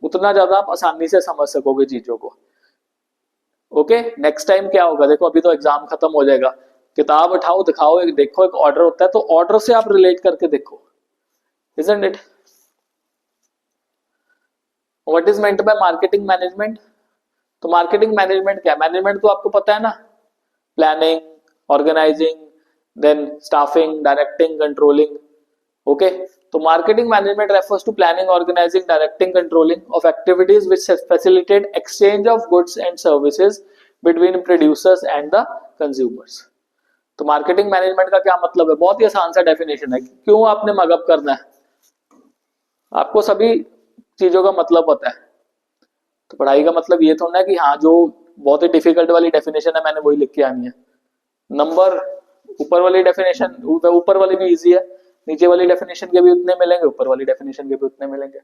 उतना ज्यादा आप आसानी से समझ सकोगे चीजों को. ओके, नेक्स्ट टाइम क्या होगा, देखो अभी तो एग्जाम खत्म हो जाएगा, किताब उठाओ, दिखाओ, देखो एक ऑर्डर होता है तो ऑर्डर से आप रिलेट करके देखो. Isn't it? What is meant by marketing management? तो मार्केटिंग मैनेजमेंट क्या है? मैनेजमेंट तो आपको पता है ना, planning, organising, then staffing, directing, controlling. Okay, तो marketing management refers to planning, organising, directing, controlling of activities which facilitate exchange of goods and services between producers and the consumers. तो मार्केटिंग मैनेजमेंट का क्या मतलब है? बहुत ही आसान सा डेफिनेशन है. क्यों आपने मगअप करना है? आपको सभी चीजों का मतलब पता है, तो पढ़ाई का मतलब ये थोड़ा है कि हाँ जो बहुत ही डिफिकल्ट वाली डेफिनेशन है मैंने वही लिख के आनी है. नंबर ऊपर वाली डेफिनेशन, ऊपर वाली भी इजी है, नीचे वाली डेफिनेशन के भी उतने मिलेंगे, ऊपर वाली डेफिनेशन के भी उतने मिलेंगे.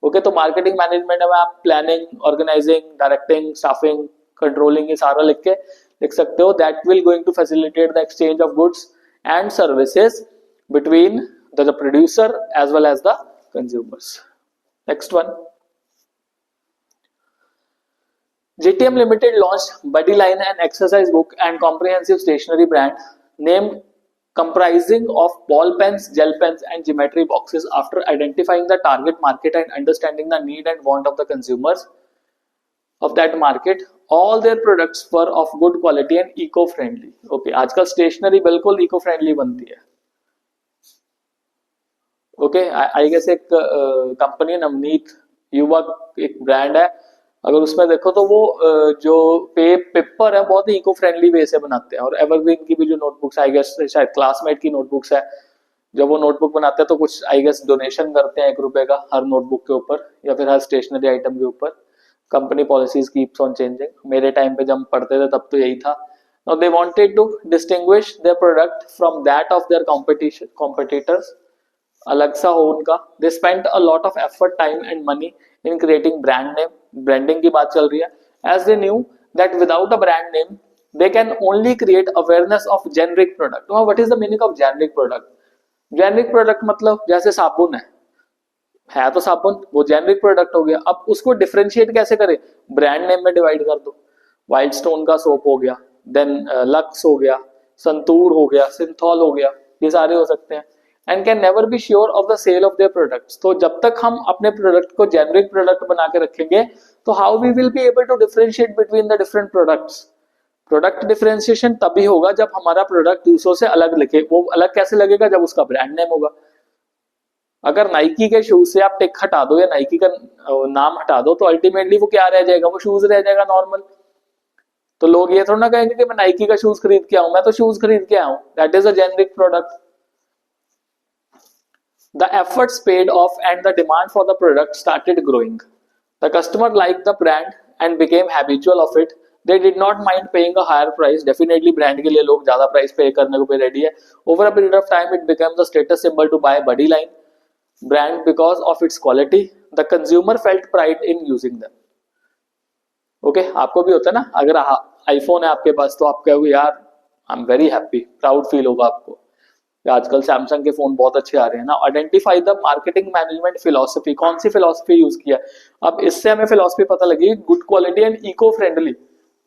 ओके, तो मार्केटिंग मैनेजमेंट में आप planning, organising, directing, staffing, controlling ये सारा लिख सकते हो. That will going to facilitate the exchange of goods and services between the producer as well as the consumers. Next one. JTM Limited launched Buddy Line, an exercise book and comprehensive stationery brand named comprising of ball pens, gel pens and geometry boxes after identifying the target market and understanding the need and want of the consumers. of that market. All their products were of good quality and eco-friendly. Okay, आजकल स्टेशनरी बिल्कुल इको-फ्रेंडली बनती है. ओके, आई गेस एक कंपनी नवनीत युवा एक ब्रांड है, अगर उसमें देखो तो वो जो पेपर है बहुत ही इको फ्रेंडली वे से बनाते हैं. और एवरग्रीन की भी जो नोटबुक्स आई गेस शायद क्लासमेट की नोटबुक्स है, जब वो नोटबुक बनाते हैं तो कुछ आई गेस डोनेशन करते हैं ₹1 का हर नोटबुक के ऊपर या फिर हर स्टेशनरी आइटम के ऊपर. Company policies keeps on changing. मेरे टाइम पे जब हम पढ़ते थे तब तो यही था. Now they wanted to distinguish their product from that of their competitors. अलग सा हो उनका. They spent a lot of effort, time and money in creating brand name. Branding की बात चल रही है. As they knew that without a brand name they can only create awareness of generic product. Now what is the meaning of generic product? Generic product मतलब जैसे साबुन है तो साबुन, वो जेनरिक प्रोडक्ट हो गया. अब उसको डिफरेंशिएट कैसे करें? ब्रांड नेम में डिवाइड कर दो. वाइल्ड स्टोन का सोप हो गया, देन लक्स हो गया, संतूर हो गया, सिंथॉल हो गया, ये सारे हो सकते हैं. And can never be sure of the sale of their products. तो जब तक हम अपने प्रोडक्ट को जेनरिक प्रोडक्ट बना के रखेंगे तो how we will be able to differentiate between the different products. Product differentiation तभी होगा जब हमारा प्रोडक्ट दूसरों से अलग लिखे. वो अलग कैसे लगेगा? जब उसका ब्रांड नेम होगा. अगर नाइकी के शूज से आप टिक हटा दो या नाइकी का नाम हटा दो तो अल्टीमेटली वो क्या रह जाएगा? वो शूज रह जाएगा नॉर्मल. तो लोग ये थोड़ा ना कहेंगे कि मैं नाइकी का शूज खरीद के आऊं, मैं तो शूज खरीद के आऊं. That is a generic product. The efforts paid off and the demand for the product started growing. The customer liked the brand and became habitual of it. They did not mind paying a higher price. Definitely brand के लिए लोग ज्यादा प्राइस पे करने को भी रेडी है. Over a period of time, it became the status symbol to buy body line brand because of its quality. The consumer felt pride in using them. Okay, आपको भी होता है ना, अगर आईफोन है आपके पास तो आप कहोगे यार I am very happy, proud feel होगा आपको. आजकल सैमसंग के फोन बहुत अच्छे आ रहे हैं ना. Identify the marketing management philosophy. कौन सी फिलॉसफी यूज किया? अब इससे हमें फिलॉसफी पता लगी, good quality and eco friendly.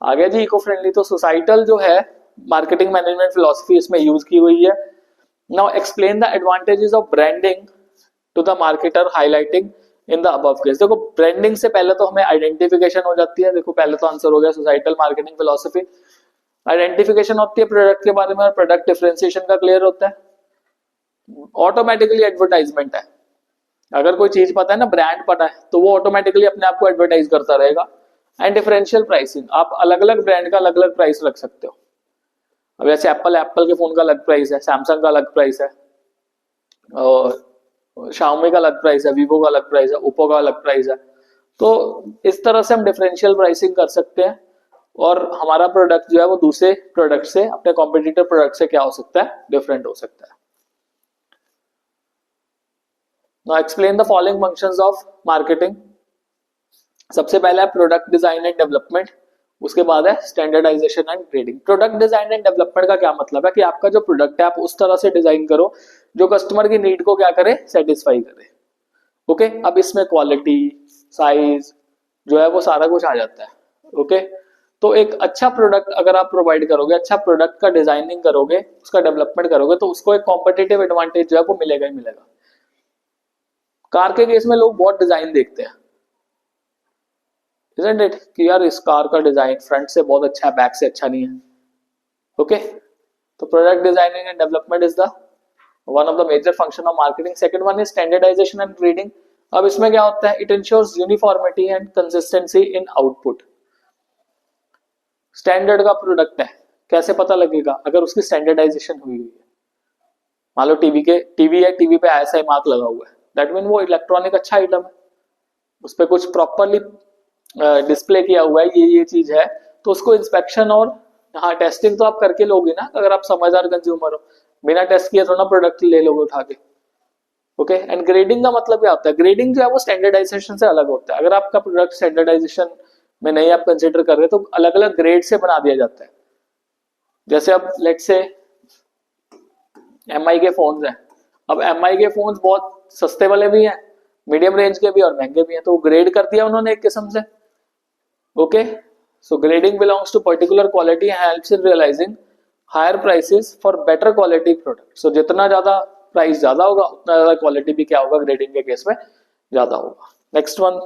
आ गया जी इको फ्रेंडली. तो सोसाइटल जो है मार्केटिंग मैनेजमेंट फिलॉसफी इसमें यूज की हुई है. Now explain the advantages of branding to the marketer highlighting in the above case. देखो ब्रांडिंग से पहले तो हमें आइडेंटिफिकेशन हो जाती है. देखो पहले तो आंसर हो गया सोसाइटल मार्केटिंग फिलॉसफी. आइडेंटिफिकेशन होती है प्रोडक्ट के बारे में और प्रोडक्ट डिफरेंशिएशन का क्लियर होता है. ऑटोमेटिकली एडवर्टाइजमेंट है. अगर कोई चीज पता है ना, ब्रांड पता है, तो वो ऑटोमेटिकली अपने आप को एडवर्टाइज करता रहेगा. And differential pricing. आप अलग अलग ब्रांड का अलग अलग प्राइस रख सकते हो. अब जैसे एप्पल के फोन का अलग प्राइस है, सैमसंग का अलग प्राइस है, और शाओमी का अलग प्राइस है, वीवो का अलग प्राइस है, ओप्पो का अलग प्राइस है. तो इस तरह से हम डिफरेंशियल प्राइसिंग कर सकते हैं और हमारा प्रोडक्ट जो है वो दूसरे प्रोडक्ट से, अपने कॉम्पिटिटर प्रोडक्ट से क्या हो सकता है? डिफरेंट हो सकता है. Now explain the following functions of marketing. सबसे पहला है प्रोडक्ट डिजाइन एंड डेवलपमेंट. उसके बाद है standardisation and grading. Product design and development का क्या मतलब है? कि आपका जो प्रोडक्ट है आप उस तरह से डिजाइन करो जो कस्टमर की नीड को क्या करे? सेटिस्फाई करे. ओके, अब इसमें क्वालिटी, साइज जो है वो सारा कुछ आ जाता है. ओके, तो एक अच्छा प्रोडक्ट अगर आप प्रोवाइड करोगे, अच्छा प्रोडक्ट का डिजाइनिंग करोगे, उसका डेवलपमेंट करोगे, तो उसको एक कॉम्पिटिटिव एडवांटेज जो है वो मिलेगा ही मिलेगा. कार के केस में लोग बहुत डिजाइन देखते हैं, isn't it? कि यार इस कार का डिजाइन फ्रंट से बहुत अच्छा है, बैक से अच्छा नहीं है. ओके, तो product designing and development is the one of the major function of marketing. Second one is standardisation and grading. अब इसमें क्या होता है? It ensures uniformity and consistency in output. Standard का प्रोडक्ट है, कैसे पता लगेगा? अगर उसकी स्टैंडर्डाइजेशन हुई है. मान लो टीवी है, टीवी पे ISI मार्क लगा हुआ है, दैट मीन वो इलेक्ट्रॉनिक अच्छा आइटम है, उस पर कुछ प्रॉपरली डिस्प्ले किया हुआ है, ये चीज है, तो उसको इंस्पेक्शन और हाँ टेस्टिंग तो आप करके लोगे ना. अगर आप समझदार कंज्यूमर हो, बिना टेस्ट किए थोड़ा प्रोडक्ट ले लोगे उठा के. ओके, एंड ग्रेडिंग का मतलब क्या होता है? ग्रेडिंग जो है वो स्टैंडर्डाइजेशन से अलग होता है. अगर आपका प्रोडक्ट स्टैंडर्डाइजेशन में नहीं आप कंसिडर कर रहे तो अलग अलग ग्रेड से बना दिया जाता है. जैसे अब लेट से MI के फोन्स हैं. अब MI के फोन्स बहुत सस्ते वाले भी हैं, मीडियम रेंज के भी और महंगे भी हैं, तो ग्रेड कर दिया उन्होंने एक किस्म से. Okay, so grading belongs to particular quality and helps in realising higher prices for better quality product. So जितना ज्यादा प्राइस ज्यादा होगा उतना ज्यादा क्वालिटी भी क्या होगा? ग्रेडिंग के केस में ज्यादा होगा. Next one,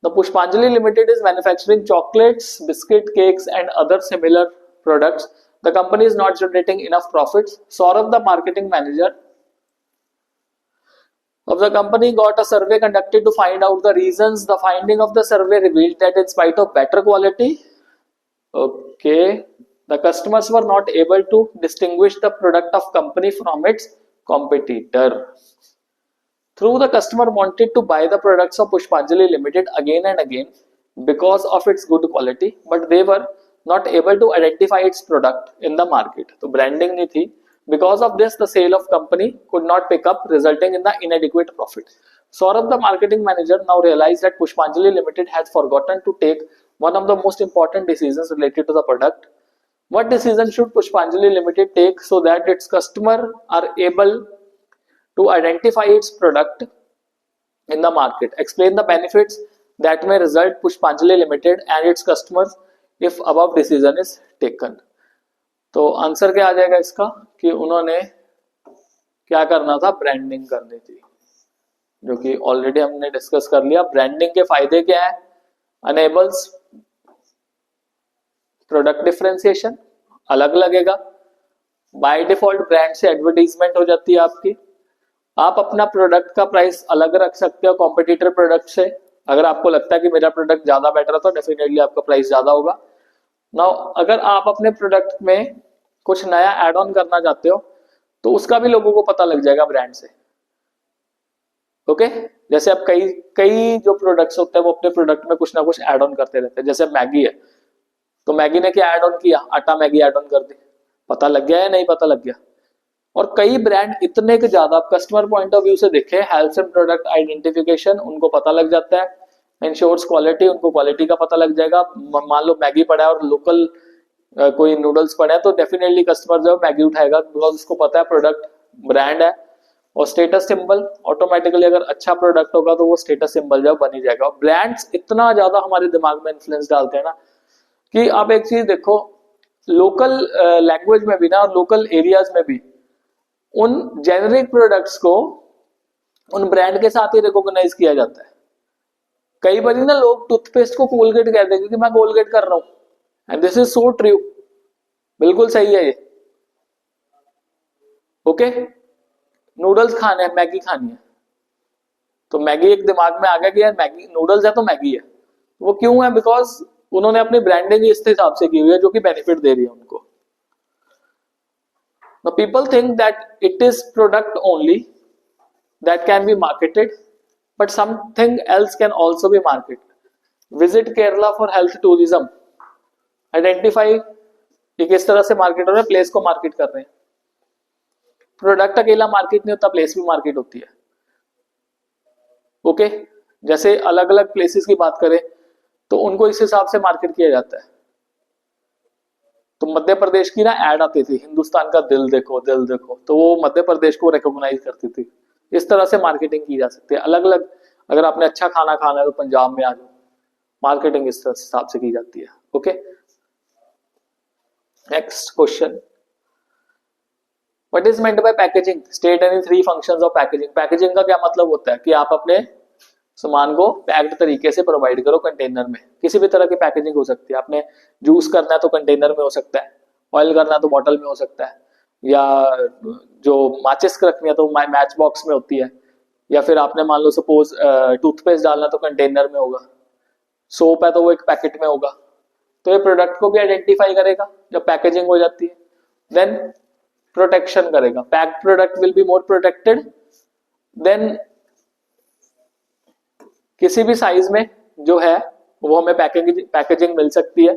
The Pushpanjali Limited is manufacturing chocolates, biscuit, cakes, and other similar products. The company is not generating enough profits. Saurabh, the marketing manager of the company, got a survey conducted to find out the reasons. The finding of the survey revealed that in spite of better quality, okay, the customers were not able to distinguish the product of company from its competitor. Through the customer wanted to buy the products of Pushpanjali Limited again and again because of its good quality, but they were not able to identify its product in the market. तो branding नहीं थी. Because of this, the sale of company could not pick up, resulting in the inadequate profit. Saurabh, the marketing manager, now realized that Pushpanjali Limited had forgotten to take one of the most important decisions related to the product. What decision should Pushpanjali Limited take so that its customers are able to identify its product in the market? Explain the benefits that may result Pushpanjali Limited and its customers if above decision is taken. तो आंसर क्या आ जाएगा इसका कि उन्होंने क्या करना था, ब्रांडिंग करनी थी, जो कि ऑलरेडी हमने डिस्कस कर लिया. ब्रांडिंग के फायदे क्या है? अनेबल्स प्रोडक्ट डिफरेंशिएशन, अलग लगेगा. बाय डिफॉल्ट ब्रांड से एडवर्टाइजमेंट हो जाती है आपकी. आप अपना प्रोडक्ट का प्राइस अलग रख सकते हो कॉम्पिटिटर प्रोडक्ट से. अगर आपको लगता है कि मेरा प्रोडक्ट ज्यादा बेटर है तो डेफिनेटली आपका प्राइस ज्यादा होगा. नाउ अगर आप अपने प्रोडक्ट में कुछ नया ऐड ऑन करना चाहते हो तो उसका भी लोगों को पता लग जाएगा ब्रांड से. ओके, जैसे आप कई जो प्रोडक्ट्स होते हैं वो अपने प्रोडक्ट में कुछ ना कुछ ऐड ऑन करते रहते हैं. जैसे मैगी है तो मैगी ने क्या ऐड ऑन किया, आटा मैगी ऐड ऑन कर दी. पता लग गया या नहीं पता लग गया? और कई ब्रांड इतने के ज्यादा कस्टमर पॉइंट ऑफ व्यू से देखे, हेल्थ एंड प्रोडक्ट आइडेंटिफिकेशन उनको पता लग जाता है. इंश्योर्स क्वालिटी, उनको क्वालिटी का पता लग जाएगा. मान लो मैगी पड़ा है और लोकल कोई नूडल्स पड़े हैं तो डेफिनेटली कस्टमर जो मैगी उठाएगा बिकॉज उसको पता है प्रोडक्ट ब्रांड है. और स्टेटस सिंबल ऑटोमेटिकली, अगर अच्छा प्रोडक्ट होगा तो वो स्टेटस सिंबल जो बन ही जाएगा. ब्रांड्स इतना ज्यादा हमारे दिमाग में इन्फ्लुएंस डालते हैं ना कि आप एक चीज देखो, लोकल लैंग्वेज में भी ना और लोकल एरियाज में भी उन जेनरिक प्रोडक्ट्स को उन ब्रांड के साथ ही रिकॉग्नाइज किया जाता है. कई बार ना लोग टूथपेस्ट को कोलगेट कह देंगे कि मैं कोलगेट कर रहा हूं, and this is so true. बिल्कुल सही है ये. ओके, नूडल्स खाने हैं, मैगी खानी है तो मैगी एक दिमाग में आ गया कि यार मैगी नूडल्स है तो मैगी है. वो क्यों है? बिकॉज उन्होंने अपनी ब्रांडिंग इस हिसाब से की हुई है जो कि बेनिफिट दे रही है उनको. Now people think that it is product only that can be marketed, but something else can also be marketed. Visit Kerala for health tourism. Identify कि किस तरह से मार्केट हो रहा है, प्लेस को मार्केट कर रहे हैं. प्रोडक्ट अकेला मार्केट नहीं होता, प्लेस भी मार्केट होती है. ओके, जैसे अलग अलग प्लेसेस की बात करें तो उनको इस हिसाब से मार्केट किया जाता है. तो मध्य प्रदेश की ना ऐड आती थी, हिंदुस्तान का दिल देखो दिल देखो, तो वो मध्य प्रदेश को रिकॉग्नाइज करती थी. इस तरह से मार्केटिंग की जा सकती है. अलग अलग, अगर आपने अच्छा खाना खाना है तो पंजाब में आ जाओ, मार्केटिंग इस हिसाब से की जाती है. Okay, next question. What is meant bye packaging? State any 3 functions of packaging. Packaging का क्या मतलब होता है कि आप अपने सामान को पैक्ड तरीके से प्रोवाइड करो कंटेनर में. किसी भी तरह की पैकेजिंग हो सकती है. आपने जूस करना है तो कंटेनर में हो सकता है, ऑयल करना है तो बॉटल में हो सकता है, या जो माचिस रखनी है तो मैच बॉक्स में होती है, या फिर आपने मान लो सपोज टूथपेस्ट डालना तो कंटेनर में होगा, सोप है तो वो एक पैकेट में होगा. तो ये प्रोडक्ट को भी आइडेंटिफाई करेगा जब पैकेजिंग हो जाती है. देन प्रोटेक्शन करेगा. Packed product will be more protected. Then किसी भी साइज में जो है वो हमें पैकेजिंग मिल सकती है.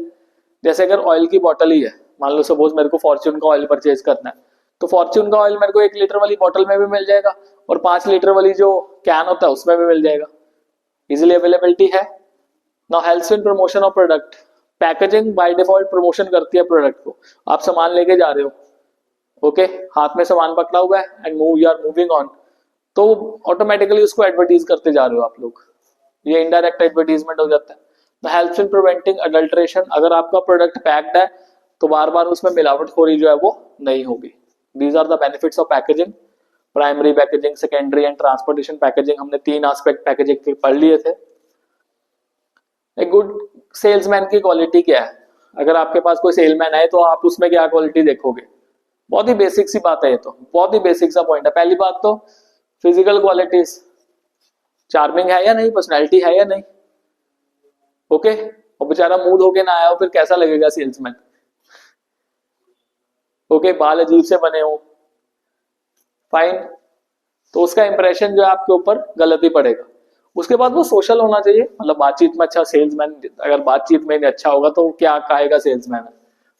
जैसे अगर ऑयल की बॉटल ही है, मान लो सपोज मेरे को फॉर्च्यून का ऑयल परचेज करना है तो फॉर्च्यून का ऑयल मेरे को 1 लीटर वाली बॉटल में भी मिल जाएगा और 5 लीटर वाली जो कैन होता है उसमें भी मिल जाएगा. इजिली अवेलेबिलिटी है. Now helps in promotion of product. Packaging by default promotion करती है प्रोडक्ट को. आप सामान लेके जा रहे हो, ओके, हाथ में सामान पकड़ा हुआ है and you are moving on, तो ऑटोमेटिकली उसको एडवर्टाइज करते जा रहे हो आप लोग. ये इनडायरेक्ट एडवर्टाइजमेंट हो जाता है. Helps in preventing adulteration. अगर आपका प्रोडक्ट पैक्ड है तो बार बार उसमें मिलावटखोरी जो है वो नहीं होगी. These are the benefits of packaging. Primary packaging, secondary and transportation packaging. हमने 3 एस्पेक्ट पैकेजिंग के पढ़ लिए थे. एक गुड सेल्समैन की क्वालिटी क्या है? अगर आपके पास कोई सेलमैन है तो आप उसमें क्या क्वालिटी देखोगे? बहुत ही बेसिक सी बात है, ये तो बहुत ही बेसिक सा पॉइंट है। पहली बात तो फिजिकल क्वालिटीज, चार्मिंग है या नहीं, पर्सनैलिटी है या नहीं, ओके। और बेचारा मूड होके ना आया हो, फिर कैसा लगेगा सेल्समैन? ओके, बाल अजीब से बने हो, फाइन, तो उसका इंप्रेशन जो है आपके ऊपर गलत ही पड़ेगा। उसके बाद वो सोशल होना चाहिए, मतलब बातचीत में अच्छा। सेल्समैन अगर बातचीत में नहीं अच्छा होगा तो क्या कहेगा सेल्समैन?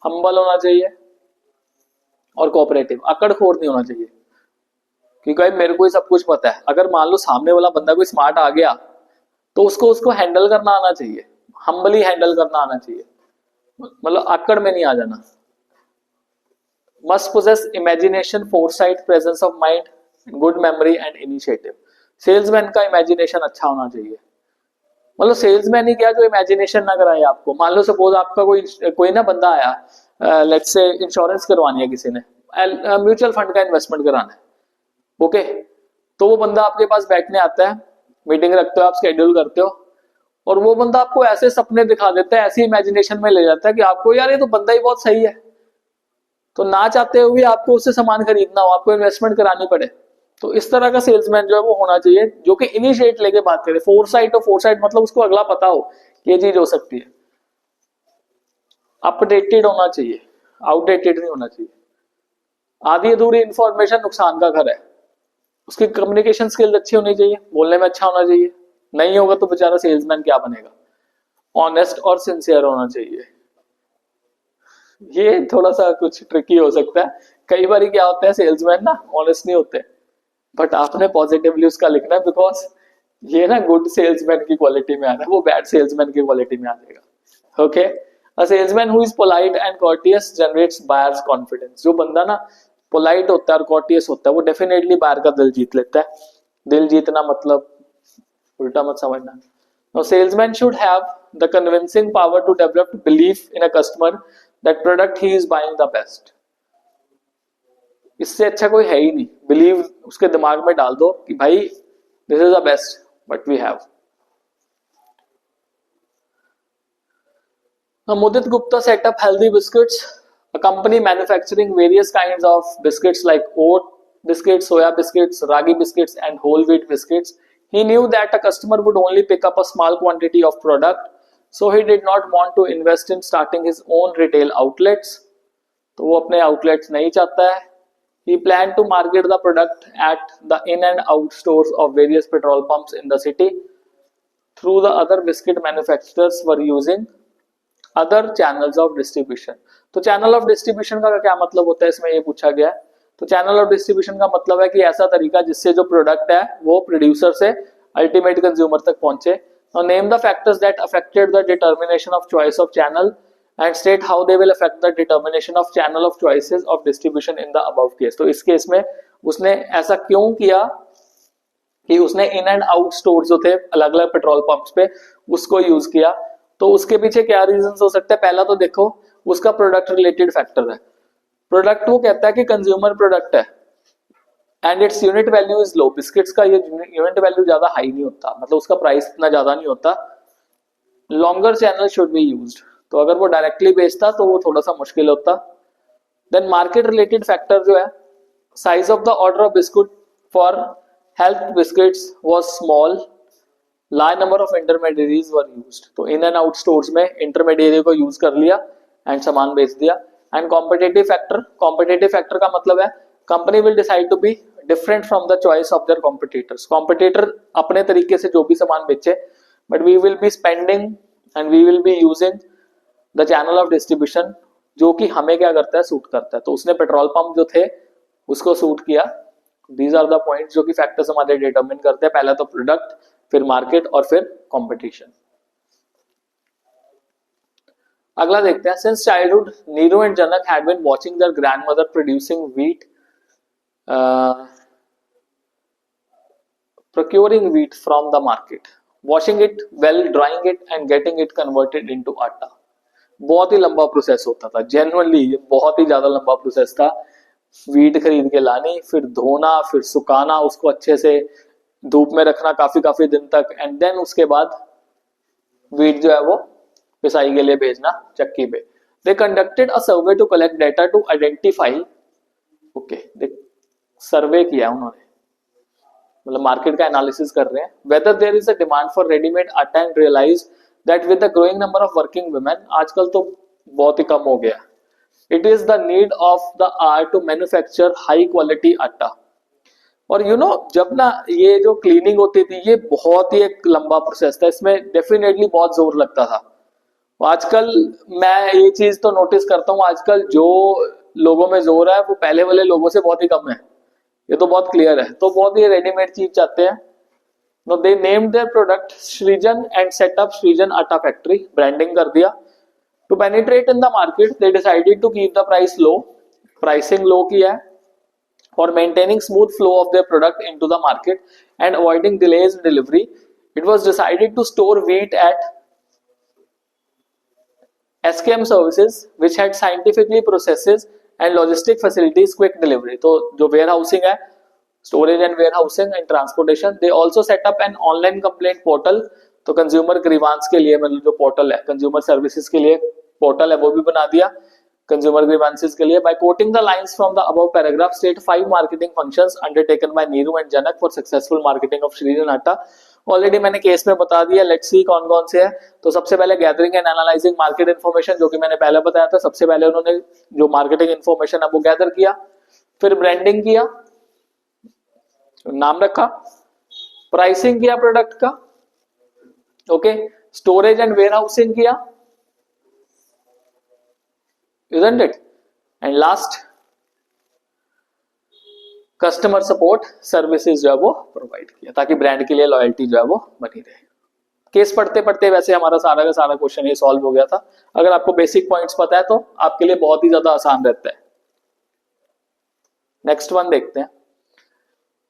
हम्बल होना चाहिए और कोऑपरेटिव, अकड़खोर नहीं होना चाहिए कि भाई मेरे को ही सब कुछ पता है। अगर मान लो सामने वाला बंदा कोई स्मार्ट आ गया तो उसको उसको हैंडल करना आना चाहिए, हम्बली हैंडल करना आना चाहिए, मतलब अकड़ में नहीं आ जाना। Must possess imagination, foresight, presence of mind, good memory and initiative. Salesman का इमेजिनेशन अच्छा होना चाहिए, मतलब सेल्समैन ही क्या जो इमेजिनेशन ना कराए आपको। मान लो सपोज आपका कोई ना बंदा आया, लेट्स से इंश्योरेंस करवानी है किसी ने, म्यूचुअल फंड का इन्वेस्टमेंट कराना है, ओके। तो वो बंदा आपके पास बैठने आता है, मीटिंग रखते हो, आप शेड्यूल करते हो, और वो बंदा आपको ऐसे सपने दिखा देता है, ऐसी इमेजिनेशन में ले जाता है कि आपको यार ये तो बंदा ही बहुत सही है, तो ना चाहते हुए आपको उससे सामान खरीदना हो, आपको इन्वेस्टमेंट करानी पड़े। तो इस तरह का सेल्समैन जो है वो होना चाहिए जो कि इनिशिएट लेके बात करे। फोरसाइट, और फोरसाइट मतलब उसको अगला पता हो कि ये चीज हो सकती है। अपडेटेड होना चाहिए, आउटडेटेड नहीं होना चाहिए। आधी अधूरी इंफॉर्मेशन नुकसान का घर है। उसकी कम्युनिकेशन स्किल्स अच्छी होनी चाहिए, बोलने में अच्छा होना चाहिए, नहीं होगा तो बेचारा सेल्समैन क्या बनेगा। ऑनेस्ट और सिंसियर होना चाहिए। ये थोड़ा सा कुछ ट्रिकी हो सकता है, कई बार क्या होता है सेल्समैन ना ऑनेस्ट नहीं होते, बट आपने पॉजिटिवली उसका लिखना है, बिकॉज ये ना गुड सेल्समैन की क्वालिटी में आ रहा है, वो बैड सेल्समैन की क्वालिटी में आ जाएगा, okay. A salesman who is polite and courteous generates buyers confidence. जो बंदा ना पोलाइट होता है और कॉर्टियस होता है वो डेफिनेटली बायर का दिल जीत लेता है। दिल जीतना मतलब उल्टा मत समझना। Now, salesman should have the convincing power to develop belief in a customer that product he is buying the best. इससे अच्छा कोई है ही नहीं। बिलीव उसके दिमाग में डाल दो कि भाई this is the best but we have. Mudit Gupta set up Healthy Biscuits, a company manufacturing various kinds of biscuits like oat biscuits, soya biscuits, ragi biscuits, and whole wheat biscuits. He knew that a customer would only pick up a small quantity of product, so he did not want to invest in starting his own retail outlets. तो वो अपने outlets नहीं चाहता है। He planned to market the product at the in and out stores of various petrol pumps in the city. Through the other biscuit manufacturers were using other channels of distribution. तो चैनल ऑफ डिस्ट्रीब्यूशन का क्या मतलब होता है, इसमें ये पूछा गया है। तो चैनल ऑफ डिस्ट्रीब्यूशन का मतलब है कि ऐसा तरीका जिससे जो प्रोडक्ट है वो प्रोड्यूसर से अल्टीमेट कंज्यूमर तक पहुंचे। Name the factors that affected the determination of choice of channel and state how they will affect the determination of channel of choices of distribution in the above case. तो इस केस में उसने ऐसा क्यों किया कि उसने इन एंड आउट स्टोर जो थे अलग अलग पेट्रोल पंप्स पे उसको यूज किया। तो उसके पीछे क्या रीजंस हो सकते हैं? पहला तो देखो उसका प्रोडक्ट रिलेटेड फैक्टर है। प्रोडक्ट वो कहता है कि कंज्यूमर प्रोडक्ट है and its unit value is low. Biscuits का ये यूनिट वैल्यू ज्यादा हाई नहीं होता, मतलब उसका प्राइस इतना ज्यादा नहीं होता। Longer channel should be used. तो अगर वो डायरेक्टली बेचता तो वो थोड़ा सा मुश्किल होता। देन मार्केट रिलेटेड फैक्टर जो है, size of the order of biscuit for health biscuits was small, large number of intermediaries were used. तो इन एंड आउट स्टोर्स में इंटरमीडियरी को यूज कर लिया एंड सामान बेच दिया। And competitive factor, competitive factor का मतलब है company will decide to be different from the choice of their competitors. Competitor अपने तरीके से जो भी सामान बेचे, but we will be spending and we will be using the channel of distribution जो कि हमें क्या करता है, सूट करता है। तो उसने पेट्रोल पंप जो थे उसको सूट किया। दीज आर द पॉइंट्स जो कि फैक्टर्स हमारे डिटरमिन करते हैं। पहला तो प्रोडक्ट, फिर मार्केट और फिर कंपटीशन। अगला देखते हैं। Since childhood Neeru and Janak had been watching their grandmother producing wheat, procuring wheat from the market, washing it well, drying it and getting it converted into आटा। बहुत ही लंबा प्रोसेस होता था, जेन्युइनली बहुत ही ज्यादा लंबा प्रोसेस था। व्हीट खरीद के लानी, फिर धोना, फिर सुखाना, उसको अच्छे से धूप में रखना काफी दिन तक, एंड देन उसके बाद व्हीट जो है वो पिसाई के लिए भेजना चक्की पे। They conducted a survey to collect data to identify, okay, survey किया उन्होंने, मतलब मार्केट का एनालिसिस कर रहे हैं, whether there is a demand for readymade atta and realise that with the growing number of working women, आजकल तो बहुत ही कम हो गया, it is the need of the hour to manufacture high quality atta. और यू नो जब ना ये जो क्लीनिंग होती थी ये बहुत ही एक लंबा प्रोसेस था, इसमें डेफिनेटली बहुत जोर लगता था। आजकल मैं ये चीज तो नोटिस करता हूँ, आजकल जो लोगों में जोर है वो पहले वाले लोगों से बहुत ही कम है, ये तो बहुत क्लियर है। तो बहुत ही रेडीमेड चीज चाहते हैं। No they named their product Srijan and set up Srijan atta factory, branding कर दिया। To penetrate in the market they decided to keep the price low, pricing low किया है, for maintaining smooth flow of their product into the market and avoiding delays in delivery. It was decided to store wheat at SKM services which had scientifically processes and logistic facilities quick delivery. तो जो warehousing है, storage and warehousing and transportation, they also set up an online complaint portal. तो consumer grievance के लिए मतलब जो portal है, consumer services के लिए portal है वो भी बना दिया consumer grievances के लिए। by quoting the lines from the above paragraph state 5 marketing functions undertaken by Neeru and Janak for successful marketing of Shrijan Atta। Already मैंने केस में बता दिया, लेट्स सी कौन कौन से है। तो सबसे पहले gathering and analysing market information, जो कि मैंने पहले बताया था, सबसे पहले उन्होंने जो मार्केटिंग इन्फॉर्मेशन है वो गैदर किया, फिर ब्रांडिंग किया, नाम रखा, प्राइसिंग किया प्रोडक्ट का, ओके, स्टोरेज एंड वेयरहाउसिंग किया, isn't it? And last customer support services जो है वो प्रोवाइड किया ताकि ब्रांड के लिए लॉयल्टी जो है वो बनी रहे। केस पढ़ते पढ़ते वैसे हमारा सारा का सारा क्वेश्चन ये सॉल्व हो गया था। अगर आपको बेसिक पॉइंट्स पता है तो आपके लिए बहुत ही ज्यादा आसान रहता है। नेक्स्ट वन देखते हैं।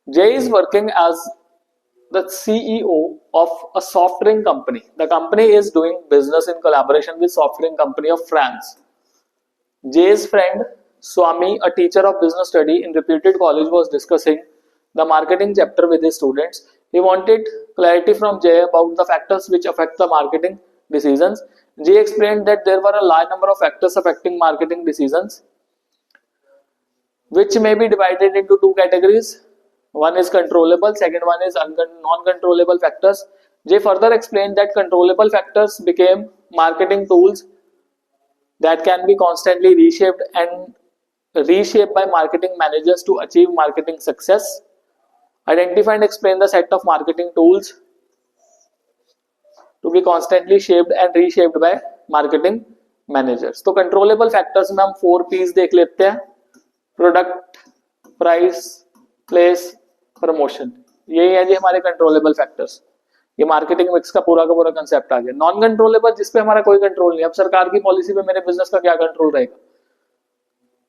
J is working as the CEO of a soft drink company. The company is doing business in collaboration with soft drink company of France. Jay's friend Swami, a teacher of business study in reputed college, was discussing the marketing chapter with his students. He wanted clarity from Jay about the factors which affect the marketing decisions. Jay explained that there were a large number of factors affecting marketing decisions, which may be divided into two categories. One is controllable, second one is non-controllable factors. Jay further explained that controllable factors became marketing tools that can be constantly reshaped by marketing managers to achieve marketing success. Identify and explain the set of marketing tools to be constantly shaped and reshaped by marketing managers. तो controllable factors में हम 4 P's देख लेते हैं, प्रोडक्ट, प्राइस, प्लेस, प्रमोशन। यही है जी हमारे कंट्रोलेबल फैक्टर्स। ये मार्केटिंग मिक्स का पूरा कंसेप्ट आ गया। नॉन कंट्रोलेबल जिसपे हमारा कोई कंट्रोल नहीं, अब सरकार की पॉलिसी पे मेरे बिजनेस का क्या कंट्रोल रहेगा,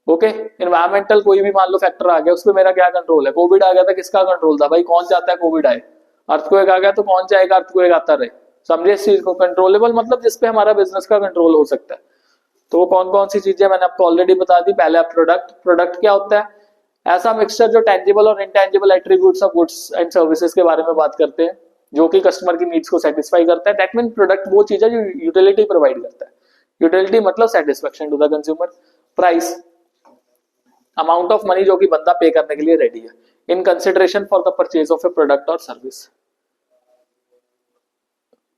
ओके। एनवायरमेंटल कोई भी मान लो फैक्टर आ गया, उस पर मेरा क्या कंट्रोल है। कोविड आ गया था, किसका कंट्रोल था भाई, कौन चाहता है कोविड आए। अर्थक्वेक आ गया तो कौन चाहेगा अर्थक्वेक आता रहे। समझे इस चीज को। कंट्रोलेबल मतलब जिसपे हमारा बिजनेस का कंट्रोल हो सकता है। तो वो कौन कौन सी चीजें मैंने आपको ऑलरेडी बता दी। पहले प्रोडक्ट क्या होता है, ऐसा मिक्सचर जो टेंजिबल और intangible attributes of goods and services के बारे में बात करते हैं, जो कि कस्टमर की नीड्स को सेटिस्फाई करता है। दैट मीन प्रोडक्ट वो चीज है जो यूटिलिटी प्रोवाइड करता है। यूटिलिटी मतलब satisfaction to the consumer. Price, amount of money जो कि बंदा पे करने के लिए रेडी है in consideration for the purchase of a product और सर्विस,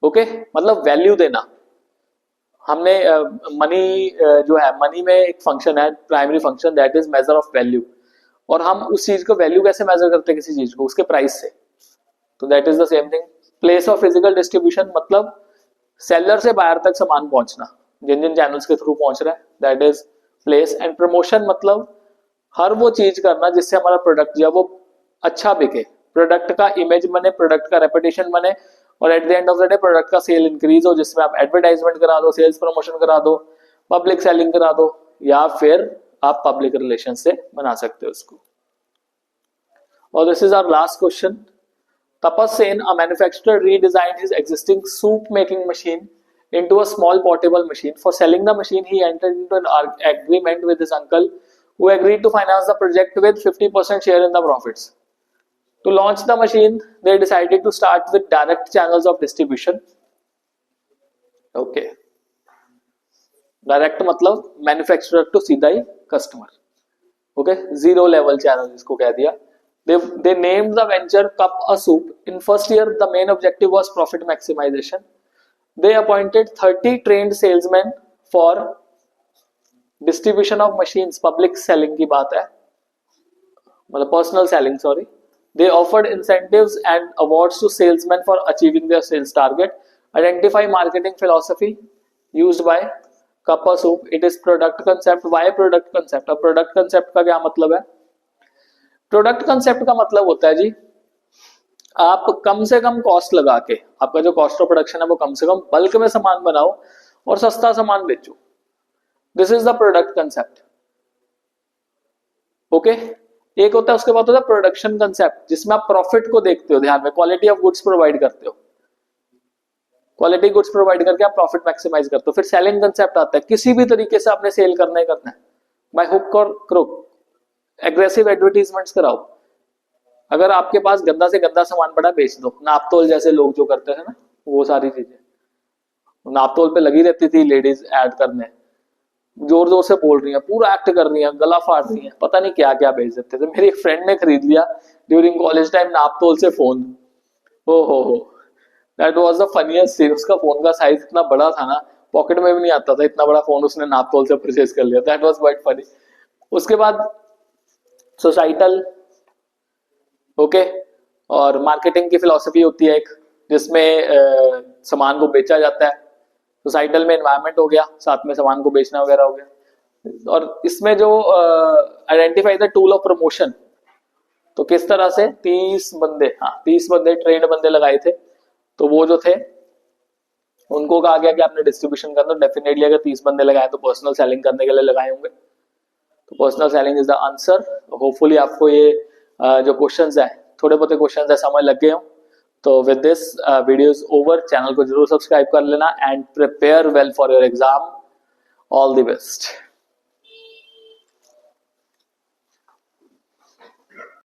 ओके, मतलब वैल्यू देना। हमने मनी जो है, मनी में एक फंक्शन है primary function, that is measure of value, और हम उस चीज को वैल्यू कैसे मेजर करते हैं किसी चीज को, उसके प्राइस से। तो that is the same thing. Place of physical distribution मतलब सेलर से बायर तक सामान पहुंचना, जिन जिन चैनल्स के थ्रू पहुंच रहा है, that is place. And promotion मतलब हर वो चीज करना जिससे हमारा प्रोडक्ट जो है वो अच्छा बिके, प्रोडक्ट का इमेज बने, प्रोडक्ट का रेपुटेशन बने, और eight the end of the day product का सेल इंक्रीज हो, जिसमें आप एडवर्टाइजमेंट करा दो, सेल्स प्रमोशन करा दो, पब्लिक सेलिंग करा दो, या फिर आप पब्लिक रिलेशन से बना सकते हो उसको। और this is our last question. Tapas Sen, a manufacturer, redesigned his existing soup making machine into a small portable machine. For selling the machine, he entered into an agreement with his uncle, who agreed to finance the project with 50% share in the profits. To launch the machine, they decided to start with direct channels of distribution. Okay, direct मतलब मैन्युफैक्चरर टू सीधा ही customer. Okay, zero level channel जिसको कह दिया। They named the venture Cup a Soup. In first year, the main objective was profit maximization. They appointed 30 trained salesmen for distribution of machines. Public selling की बात है, मतलब personal selling, sorry. They offered incentives and awards to salesmen for achieving their sales target. Identify marketing philosophy used by Cup a Soup. It is product concept. Why product concept? अब product concept का क्या मतलब है? प्रोडक्ट कंसेप्ट का मतलब होता है जी, आप कम से कम कॉस्ट लगा के, आपका जो कॉस्ट ऑफ प्रोडक्शन है वो कम से कम, बल्क में सामान बनाओ और सस्ता सामान बेचो। This is the product concept. Okay, एक होता है, उसके बाद होता है प्रोडक्शन कंसेप्ट, जिसमें आप प्रॉफिट को देखते हो, ध्यान में क्वालिटी ऑफ गुड्स प्रोवाइड करते हो, क्वालिटी गुड्स प्रोवाइड करके आप प्रॉफिट मैक्सिमाइज करते हो। फिर सेलिंग कंसेप्ट आता है, किसी भी तरीके से आपने सेल करना ही करना है, बाय हुक और क्रुक, एग्रेसिव एडवर्टीजमेंट्स कराओ। अगर आपके पास गंदा से गंदा सामान पड़ा, बेच दो। नापतोल जैसे लोग जो करते थे ना, वो सारी चीजें नापतोल पे लगी रहती थी लेडीज ऐड करने, जोर जोर से बोल रही हैं, पूरा एक्ट कर रही हैं, गला फाड़ रही हैं, पता नहीं क्या क्या बेच देते थे। मेरी एक फ्रेंड ने खरीद लिया ड्यूरिंग कॉलेज टाइम नापतोल से फोन। हो that was the funniest scene. उसका फोन का साइज इतना बड़ा था ना, पॉकेट में भी नहीं आता था, इतना बड़ा फोन उसने नापतोल से परचेज कर लिया। That was quite funny. उसके बाद सोसाइटल, ओके, और मार्केटिंग की फिलॉसफी होती है एक, जिसमें सामान को बेचा जाता है। सोसाइटल में एनवायरनमेंट हो गया, साथ में सामान को बेचना वगैरह हो गया। और इसमें जो identify the tool of promotion, तो किस तरह से 30 बंदे ट्रेंड बंदे लगाए थे। तो वो जो थे उनको कहा गया कि आपने डिस्ट्रीब्यूशन करना। डेफिनेटली अगर 30 बंदे लगाए तो पर्सनल सेलिंग करने के लिए लगाए होंगे, तो personal selling is the answer. Hopefully आपको ये जो क्वेश्चंस है, थोड़े बहुत क्वेश्चंस है, समझ लग गए हो। तो with this video is over. Channel को जरूर सब्सक्राइब कर लेना and prepare well for your exam. All the best.